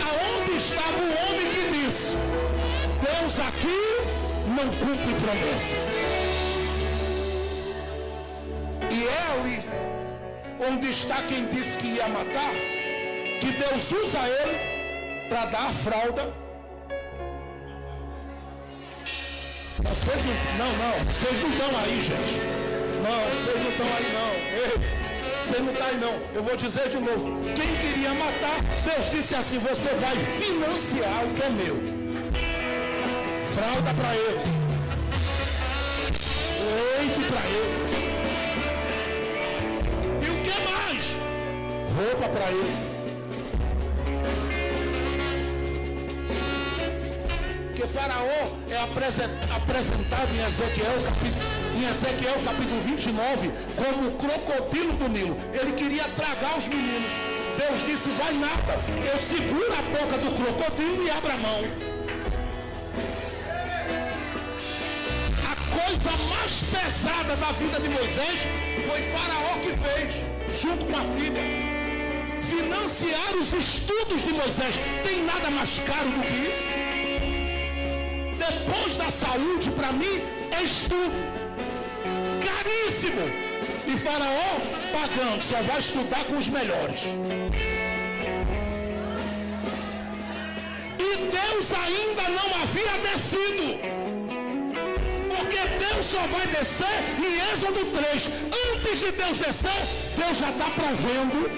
aonde estava o homem que disse: Deus aqui não cumpre promessa. E é ali onde está quem disse que ia matar, que Deus usa ele para dar a fralda. Vocês não estão aí, gente. Não, vocês não estão aí, não. Ei, Você não está aí não. Eu vou dizer de novo. Quem queria matar, Deus disse assim: você vai financiar o que é meu. Fralda para ele. Leite para ele. E o que mais? Roupa para ele. Porque Faraó é apresentado em Ezequiel capítulo 29 como o crocodilo do Nilo. Ele queria tragar os meninos. Deus disse: vai nada, eu seguro a boca do crocodilo e abro a mão. A coisa mais pesada da vida de Moisés foi Faraó que fez, junto com a filha. Financiar os estudos de Moisés. Tem nada mais caro do que isso? Depois da saúde, para mim, é estudo. Caríssimo. E Faraó pagando, só vai estudar com os melhores. E Deus ainda não havia descido. Porque Deus só vai descer em Êxodo 3. Antes de Deus descer, Deus já está provendo.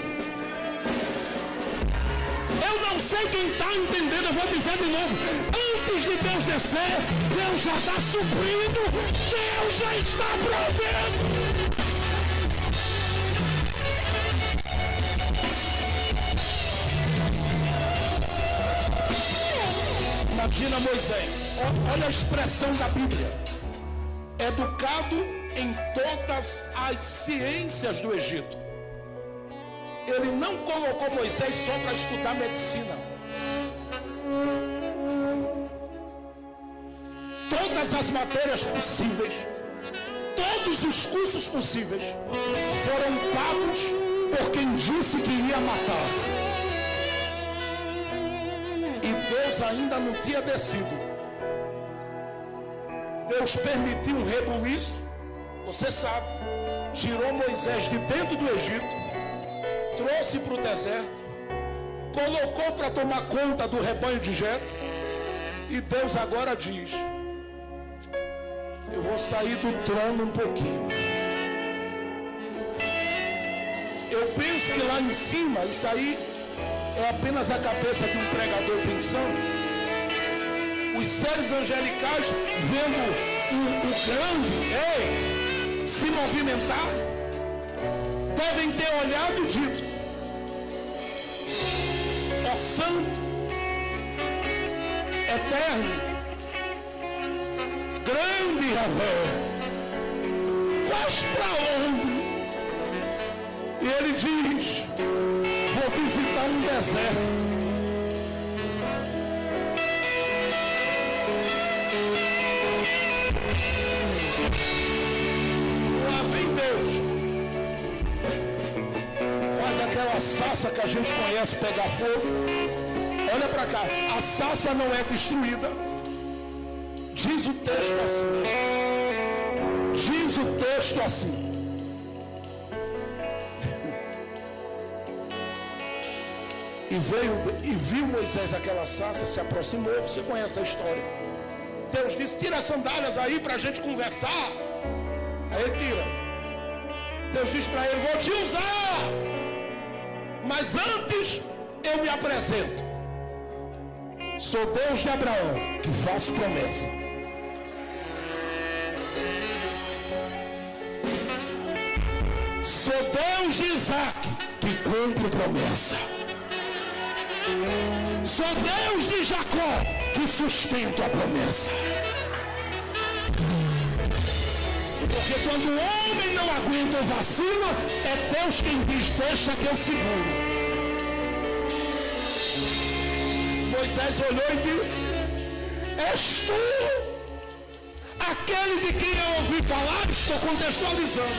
Eu não sei quem está entendendo, eu vou dizer de novo. Antes de Deus descer, Deus já está suprindo, Deus já está provendo. Imagina Moisés, olha a expressão da Bíblia: educado em todas as ciências do Egito. Ele não colocou Moisés só para estudar medicina. Todas as matérias possíveis, todos os cursos possíveis foram pagos por quem disse que ia matar. E Deus ainda não tinha descido. Deus permitiu um rebuliço, você sabe, tirou Moisés de dentro do Egito, trouxe para o deserto, colocou para tomar conta do rebanho de Jetro. E Deus agora diz: eu vou sair do trono um pouquinho. Eu penso que lá em cima, isso aí é apenas a cabeça de um pregador pensando. Os seres angelicais vendo o grande se movimentar, devem ter olhado e dito: ó Santo, eterno, grande Yahvé, vais para onde? E ele diz: vou visitar um deserto. Lá vem Deus. Aquela sarça que a gente conhece pegar fogo. Olha para cá, a sarça não é destruída. Diz o texto assim. Diz o texto assim. E viu Moisés aquela sarça, se aproximou. Você conhece a história. Deus disse: tira as sandálias aí para a gente conversar. Aí ele tira. Deus diz para ele: vou te usar. Mas antes eu me apresento. Sou Deus de Abraão, que faço promessa. Sou Deus de Isaac, que cumpre promessa. Sou Deus de Jacó, que sustento a promessa. Porque quando o homem não aguenta o vacilo, é Deus quem diz: deixa que eu seguro. Moisés olhou e disse: és tu aquele de quem eu ouvi falar? Estou contextualizando.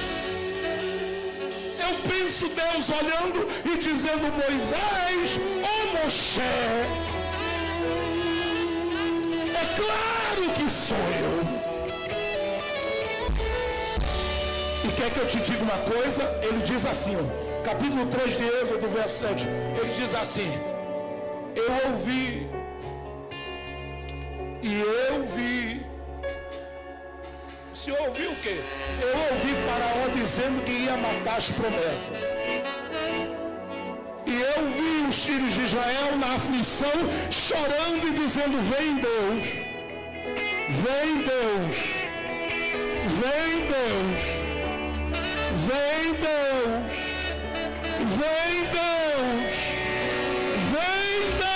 Eu penso Deus olhando e dizendo: Moisés, ó Moshe, é claro que sou eu. E quer que eu te diga uma coisa? Ele diz assim, ó, capítulo 3 de Êxodo, verso 7. Ele diz assim: eu ouvi e eu vi. disse, eu ouvi o quê? Eu ouvi Faraó dizendo que ia matar as promessas. E eu vi os filhos de Israel na aflição, chorando e dizendo, vem Deus, vem Deus, vem Deus, vem Deus, vem Deus, vem Deus.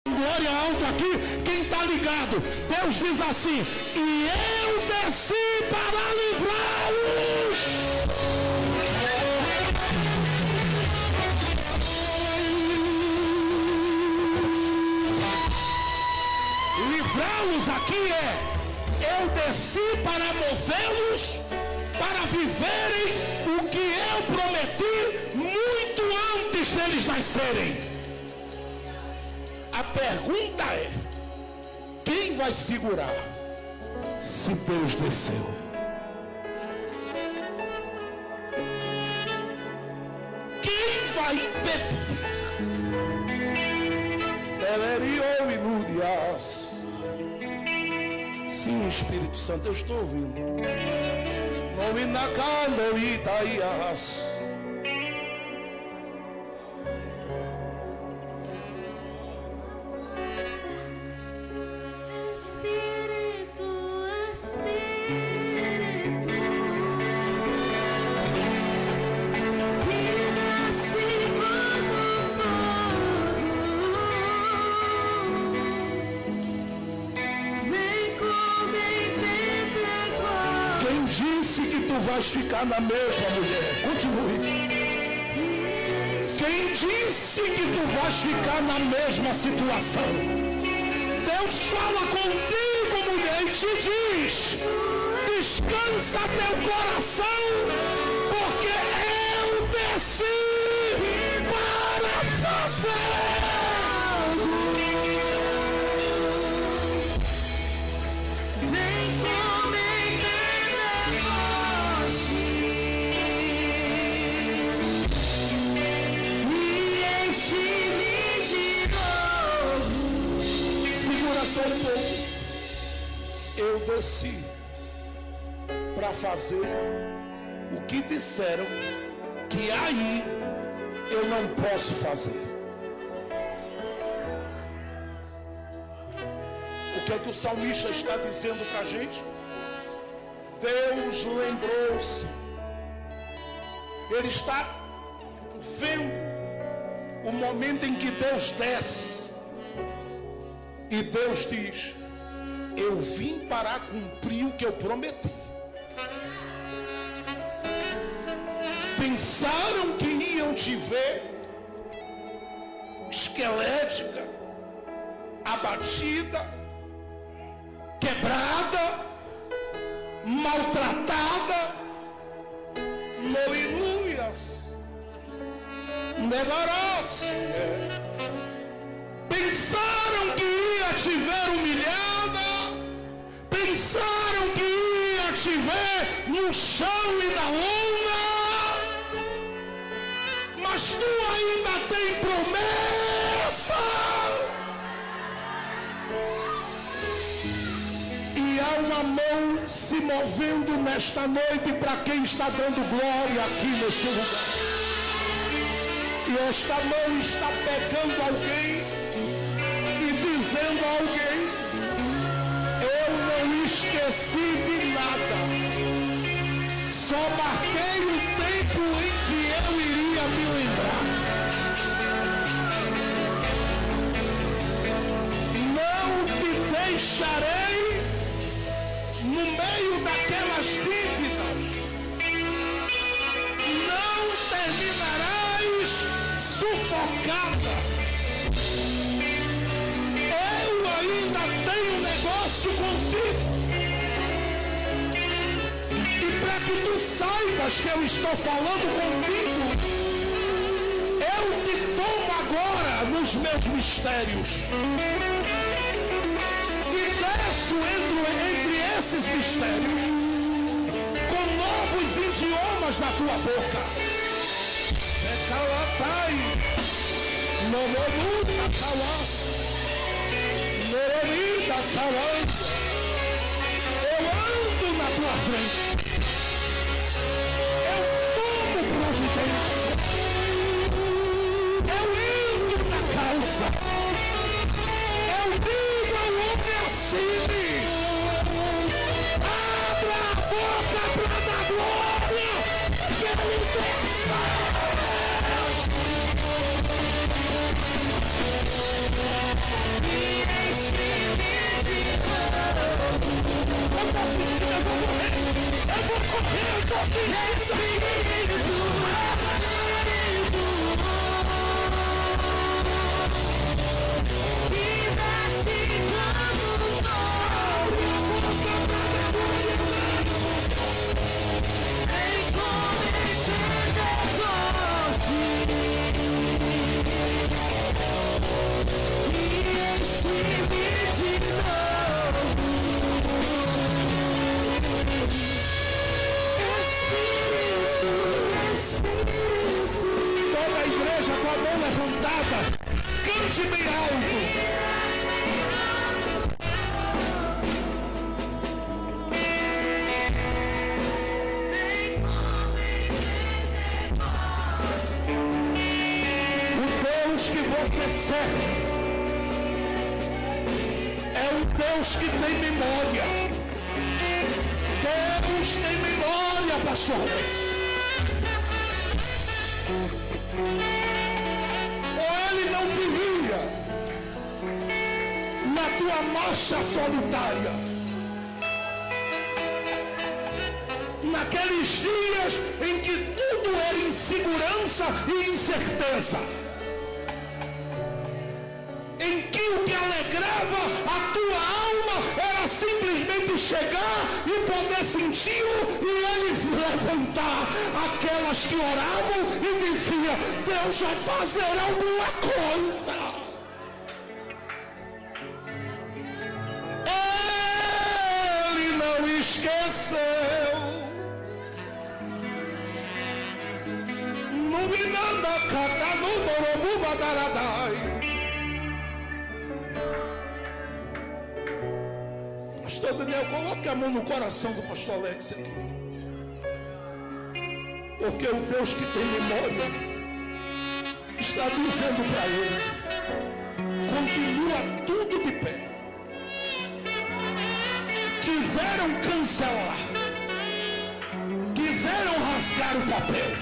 Glória alta aqui, quem está ligado, Deus diz assim, e eu desci para livrá-los. Livrá-los aqui eu desci para movê-los, para viverem o que eu prometi muito antes deles nascerem. A pergunta é, quem vai segurar se Deus desceu? Quem vai impedir? Eleriou inúdias. Sim, Espírito Santo, eu estou ouvindo. No inacando itaias. Vais ficar na mesma, mulher. Continue. Quem disse que tu vais ficar na mesma situação? Deus fala contigo, mulher, e te diz, descansa teu coração, porque eu desci para fazer. Eu desci para fazer o que disseram que aí eu não posso fazer. O que é que o salmista está dizendo para a gente? Deus lembrou-se. Ele está vendo o momento em que Deus desce. E Deus diz, eu vim para cumprir o que eu prometi. Pensaram que iam te ver esquelética, abatida, quebrada, maltratada, aleluias, negarás. Pensaram que ia te ver humilhada, pensaram que ia te ver no chão e na lona, mas tu ainda tem promessa. E há uma mão se movendo nesta noite para quem está dando glória aqui neste lugar. E esta mão está pegando alguém e dizendo a alguém, eu não esqueci de nada, só marquei o tempo em que eu iria me lembrar. Não te deixarei no meio daquelas dívidas, não terminarás sufocada. Eu ainda tenho negócio contigo. E para que tu saibas que eu estou falando contigo, eu te tomo agora nos meus mistérios e desço entre esses mistérios com novos idiomas na tua boca. Recalatai, no luta calas. Xeremita, salando. Eu ando na tua frente. Eu tomo providência. Eu entro na causa. Eu digo ao homem assim: abra a boca para dar glória, que ele desça. Eu tô sentindo, eu vou correr, eu tô sentindo. Toda a igreja com a mão levantada, cante bem alto. O Deus que você serve é um Deus que tem memória. Deus tem memória, pastor. Ou ele não te via na tua marcha solitária, naqueles dias em que tudo era insegurança e incerteza, em que o que alegrava a tua alma era simplesmente chegar e poder senti-lo e ele levantar aquelas que oravam e diziam: Deus vai fazer alguma coisa. Ele não esqueceu. Numinanda catanu dorobu badaradai. Pastor Daniel, coloque a mão no coração do pastor Alex aqui. Porque o Deus que tem memória está dizendo para ele: continua tudo de pé. Quiseram cancelar, quiseram rasgar o papel,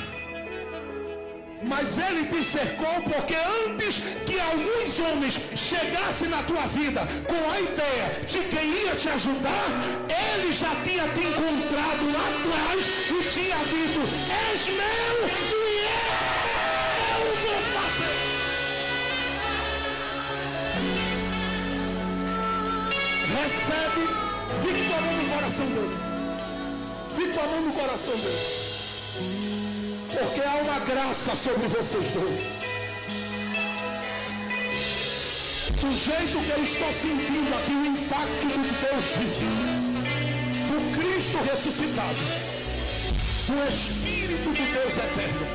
mas ele te cercou, porque antes que alguns homens chegassem na tua vida com a ideia de quem ia te ajudar, ele já tinha te encontrado lá atrás e tinha dito: és meu e eu vou fazer. Recebe, fique com a mão no coração dele. Fique com a mão no coração dele. Porque há uma graça sobre vocês dois. Do jeito que eu estou sentindo aqui o impacto do Deus vivo, do Cristo ressuscitado, do Espírito de Deus eterno,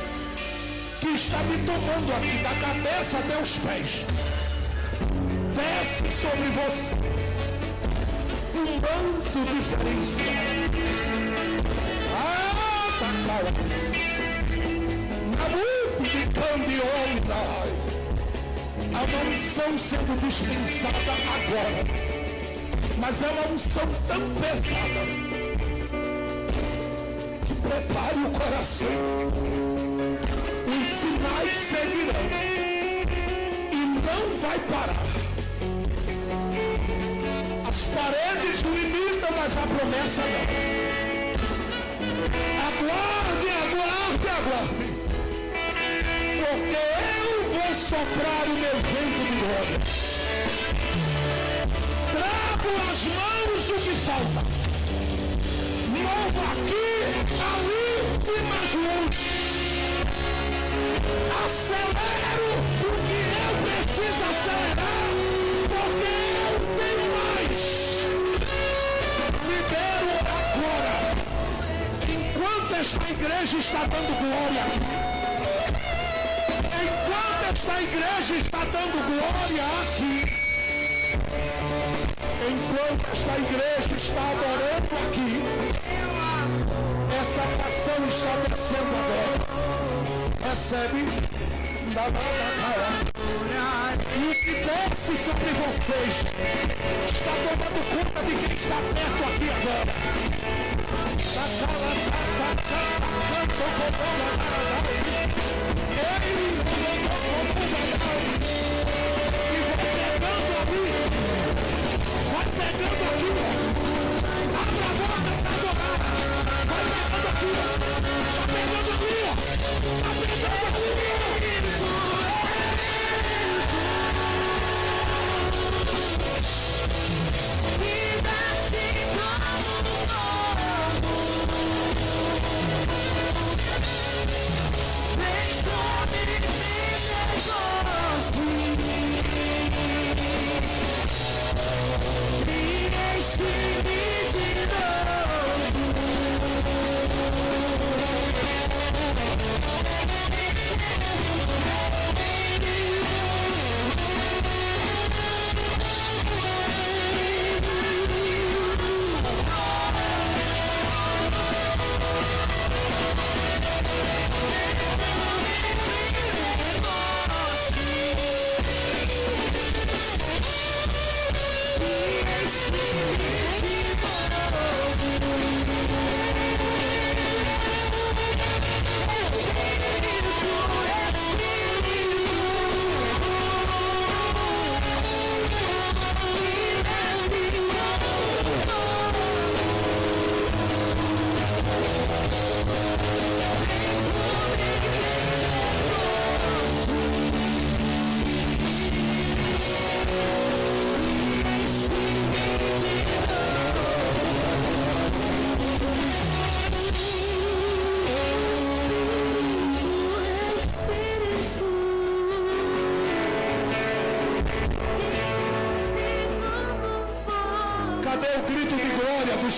que está me tomando aqui da cabeça até os pés, desce sobre você um manto diferenciado. A unção sendo dispensada agora, mas é uma unção tão pesada que prepare o coração. Os sinais seguirão e não vai parar. As paredes limitam, mas a promessa não. Aguarde, aguarde, aguarde. Porque eu vou soprar o meu vento de glória. Trago às mãos o que falta. Novo aqui, ali e mais longe. Acelero o que eu preciso acelerar, porque eu tenho mais. Libero agora. Enquanto esta igreja está dando glória, enquanto esta igreja está dando glória aqui, Enquanto esta igreja está adorando aqui, essa canção está descendo agora. Recebe. E o que desce sobre vocês está tomando conta de quem está perto aqui agora. Vai pegando aqui, abre a boca para adorar. Vai pegando aqui, tá pegando aqui, tá pegando aqui.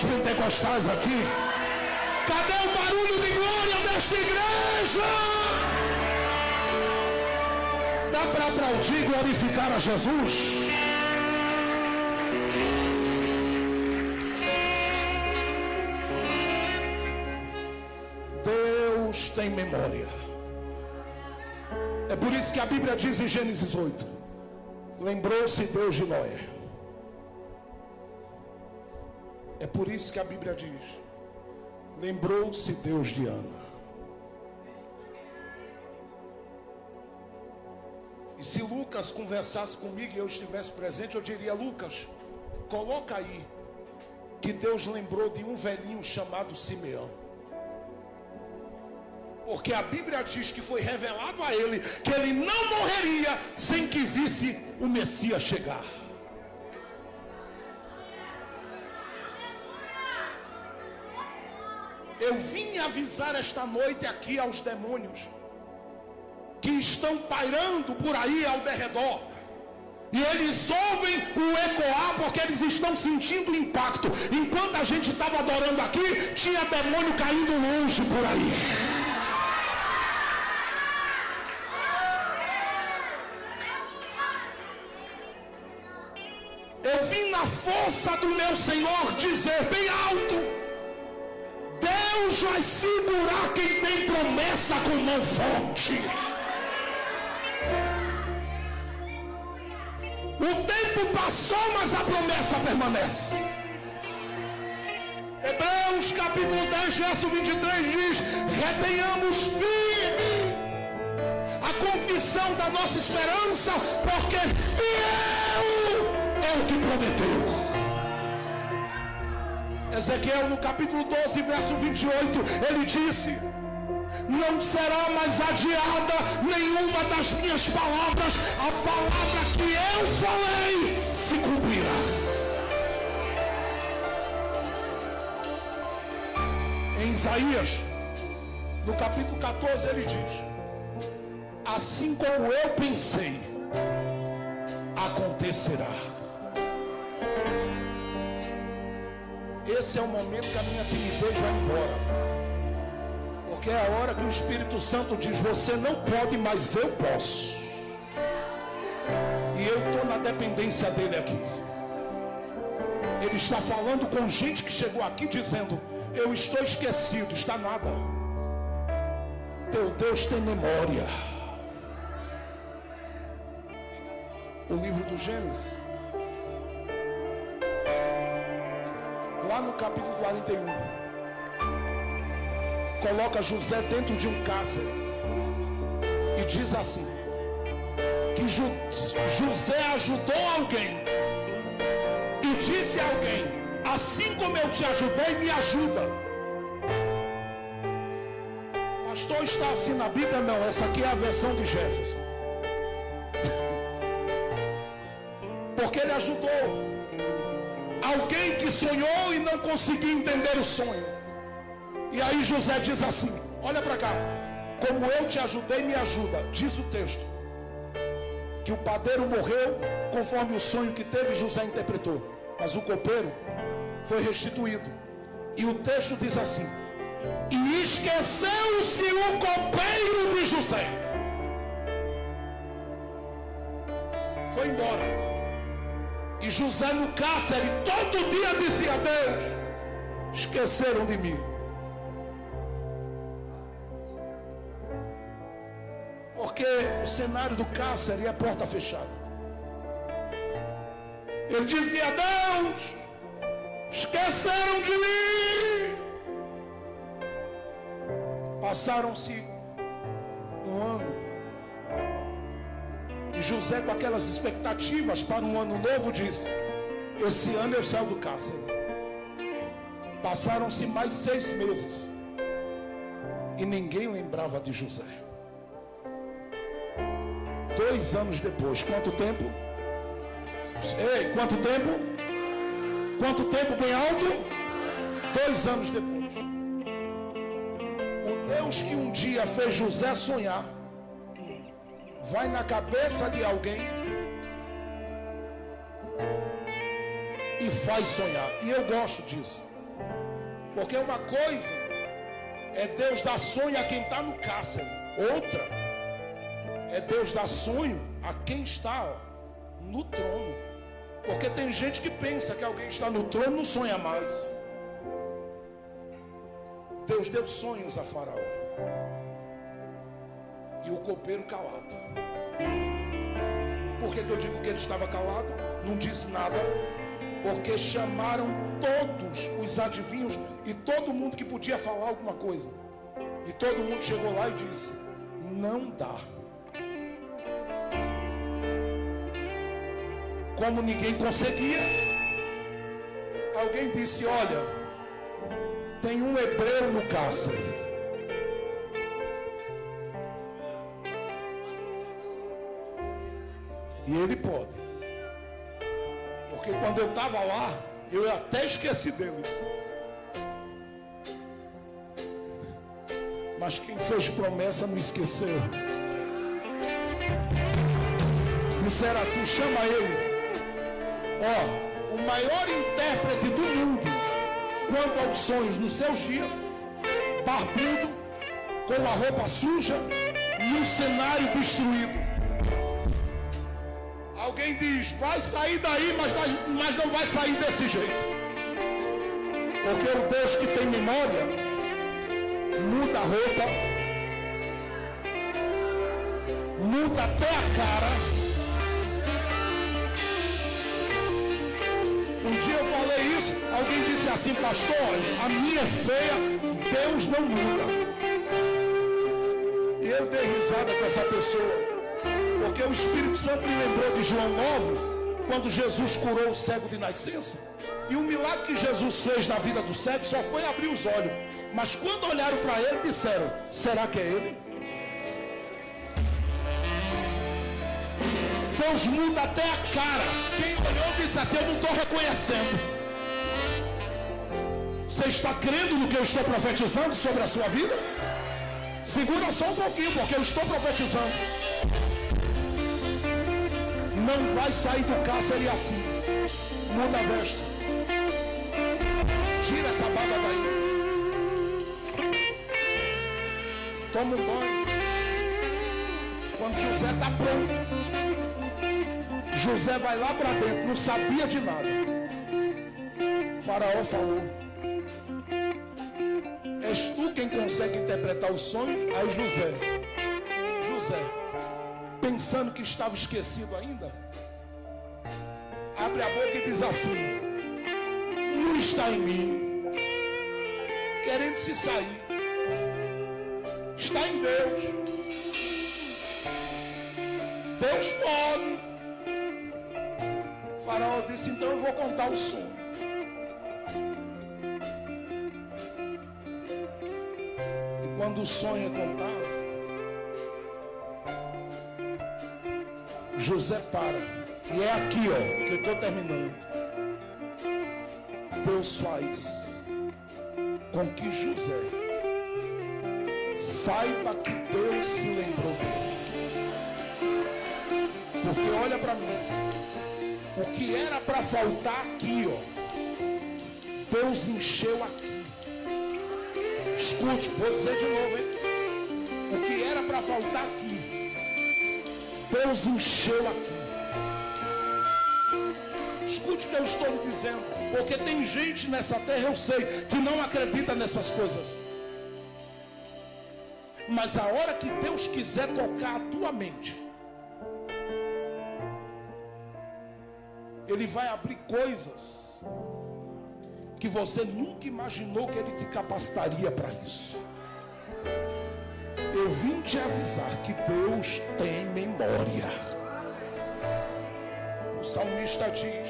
Pentecostais aqui, cadê o barulho de glória desta igreja? Dá para aplaudir e glorificar a Jesus? Deus tem memória. É por isso que a Bíblia diz em Gênesis 8: lembrou-se Deus de Noé. É por isso que a Bíblia diz: lembrou-se Deus de Ana. E se Lucas conversasse comigo e eu estivesse presente, eu diria: Lucas, coloca aí que Deus lembrou de um velhinho chamado Simeão. Porque a Bíblia diz que foi revelado a ele que ele não morreria sem que visse o Messias chegar. Eu vim avisar esta noite aqui aos demônios que estão pairando por aí ao derredor. E eles ouvem o ecoar porque eles estão sentindo o impacto. Enquanto a gente estava adorando aqui, tinha demônio caindo longe por aí. Eu vim na força do meu Senhor dizer bem alto: Deus vai segurar quem tem promessa com mão forte. O tempo passou, mas a promessa permanece. Hebreus capítulo 10, verso 23 diz: retenhamos firme a confissão da nossa esperança, porque fiel é o que prometeu. Ezequiel no capítulo 12, verso 28, ele disse: não será mais adiada nenhuma das minhas palavras, a palavra que eu falei se cumprirá. Em Isaías, no capítulo 14, ele diz: assim como eu pensei, acontecerá. Esse é o momento que a minha timidez vai embora. Porque é a hora que o Espírito Santo diz: você não pode, mas eu posso. E eu estou na dependência dele aqui. Ele está falando com gente que chegou aqui dizendo: eu estou esquecido. Está nada. Teu Deus tem memória. O livro do Gênesis, lá no capítulo 41, coloca José dentro de um cárcere e diz assim, que José ajudou alguém e disse a alguém: assim como eu te ajudei, me ajuda. Pastor, está assim na Bíblia? Não, essa aqui é a versão de Jefferson. Porque ele ajudou alguém que sonhou e não conseguiu entender o sonho. E aí José diz assim: olha para cá, como eu te ajudei, me ajuda. Diz o texto que o padeiro morreu conforme o sonho que teve, José interpretou, mas o copeiro foi restituído. E o texto diz assim: e esqueceu-se o copeiro de José. Foi embora. E José no cárcere todo dia dizia: Deus, esqueceram de mim. Porque o cenário do cárcere é porta fechada. Ele dizia: Deus, esqueceram de mim. Passaram-se um ano. E José, com aquelas expectativas para um ano novo, disse: esse ano eu saio do cárcere. Passaram-se mais 6 meses. E ninguém lembrava de José. 2 anos depois. Quanto tempo? Ei, quanto tempo? Quanto tempo bem alto? 2 anos depois. O Deus que um dia fez José sonhar vai na cabeça de alguém e faz sonhar. E eu gosto disso, porque uma coisa é Deus dar sonho a quem está no cárcere, outra é Deus dar sonho a quem está no trono. Porque tem gente que pensa que alguém está no trono não sonha mais. Deus deu sonhos a Faraó e o copeiro calado. Por que eu digo que ele estava calado? Não disse nada. Porque chamaram todos os adivinhos e todo mundo que podia falar alguma coisa. E todo mundo chegou lá e disse: não dá. Como ninguém conseguia, alguém disse: olha, tem um hebreu no cárcere. E ele pode. Porque quando eu estava lá, eu até esqueci dele. Mas quem fez promessa não esqueceu. Disseram assim: chama ele. Ó, o maior intérprete do mundo quanto aos sonhos nos seus dias, barbudo, com a roupa suja e um cenário destruído. Alguém diz: vai sair daí, mas não vai sair desse jeito. Porque o Deus que tem memória muda a roupa, muda até a cara. Um dia eu falei isso, alguém disse assim: pastor, a minha é feia, Deus não muda. E eu dei risada com essa pessoa. Porque o Espírito Santo me lembrou de João 9, quando Jesus curou o cego de nascença. E o milagre que Jesus fez na vida do cego só foi abrir os olhos. Mas quando olharam para ele, disseram: será que é ele? Deus muda até a cara. Quem olhou disse assim: eu não estou reconhecendo. Você está crendo no que eu estou profetizando sobre a sua vida? Segura só um pouquinho, porque eu estou profetizando. Não vai sair do cárcere assim. Muda a veste. Tira essa barba daí. Toma um banho. Quando José está pronto, José vai lá para dentro, não sabia de nada. Faraó falou: és tu quem consegue interpretar os sonhos? Aí José, pensando que estava esquecido ainda, abre a boca e diz assim: não está em mim, querendo se sair, está em Deus. Deus pode. O faraó disse: então eu vou contar o sonho. E quando o sonho é contado, José para. E é aqui, ó, que eu estou terminando. Deus faz com que José saiba que Deus se lembrou dele. Porque olha para mim, o que era para faltar aqui, ó, Deus encheu aqui. Escute, vou dizer de novo, hein? O que era para faltar aqui, Deus encheu aqui. Escute o que eu estou lhe dizendo, porque tem gente nessa terra, eu sei, que não acredita nessas coisas. Mas a hora que Deus quiser tocar a tua mente, Ele vai abrir coisas que você nunca imaginou que Ele te capacitaria para isso. Eu vim te avisar que Deus tem memória. O salmista diz: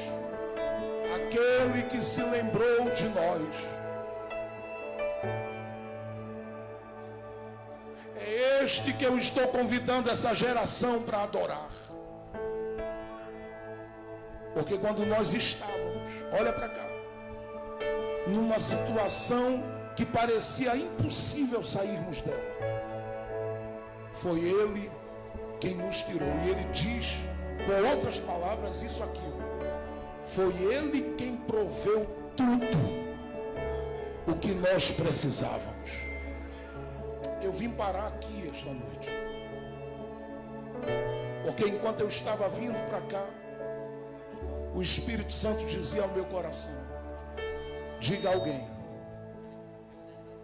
aquele que se lembrou de nós. É este que eu estou convidando essa geração para adorar. Porque quando nós estávamos, olha para cá, numa situação que parecia impossível sairmos dela, foi Ele quem nos tirou. E Ele diz, com outras palavras, isso aqui: foi Ele quem proveu tudo o que nós precisávamos. Eu vim parar aqui esta noite, porque enquanto eu estava vindo para cá, o Espírito Santo dizia ao meu coração: diga a alguém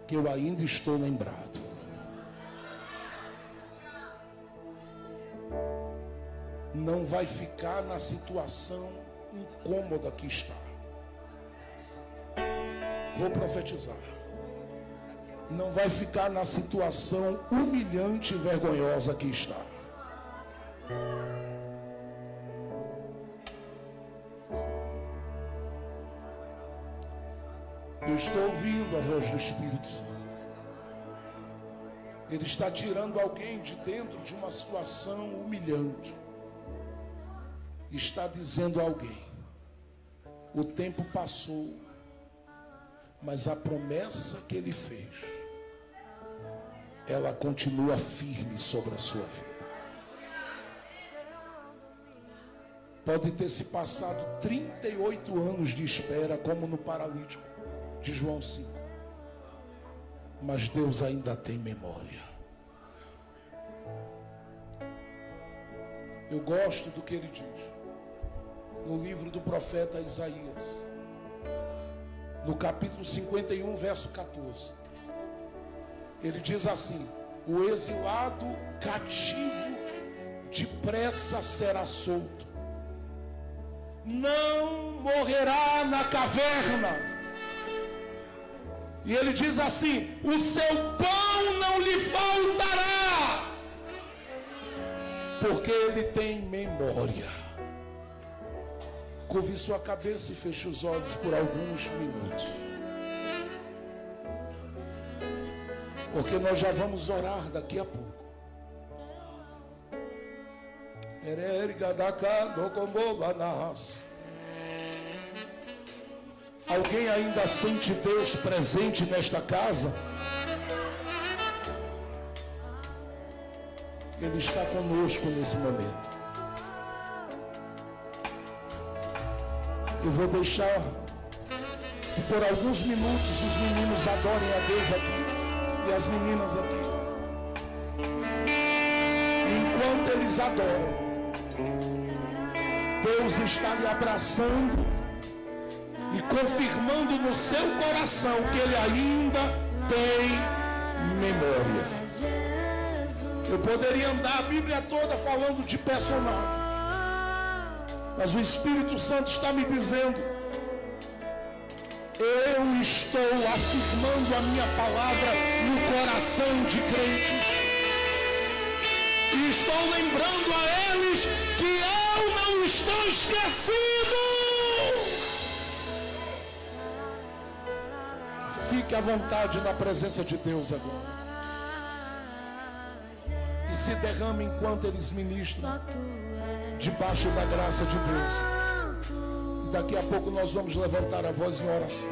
que eu ainda estou lembrado. Não vai ficar na situação incômoda que está. Vou profetizar. Não vai ficar na situação humilhante e vergonhosa que está. Eu estou ouvindo a voz do Espírito Santo. Ele está tirando alguém de dentro de uma situação humilhante. Está dizendo a alguém: o tempo passou, mas a promessa que Ele fez, ela continua firme sobre a sua vida. Pode ter se passado 38 anos de espera, como no paralítico de João 5. Mas Deus ainda tem memória. Eu gosto do que Ele diz no livro do profeta Isaías, no capítulo 51, verso 14. Ele diz assim: o exilado cativo depressa será solto, não morrerá na caverna. E ele diz assim: o seu pão não lhe faltará, porque ele tem memória. Curve sua cabeça e feche os olhos por alguns minutos, porque nós já vamos orar daqui a pouco. Alguém ainda sente Deus presente nesta casa? Ele está conosco nesse momento. Eu vou deixar que por alguns minutos os meninos adorem a Deus aqui e as meninas aqui. Enquanto eles adoram, Deus está lhe abraçando e confirmando no seu coração que ele ainda tem memória. Eu poderia andar a Bíblia toda falando de personagem, mas o Espírito Santo está me dizendo: eu estou afirmando a minha palavra no coração de crentes, e estou lembrando a eles que eu não estou esquecido. Fique à vontade na presença de Deus agora. E se derrame enquanto eles ministram, debaixo da graça de Deus. E daqui a pouco nós vamos levantar a voz em oração.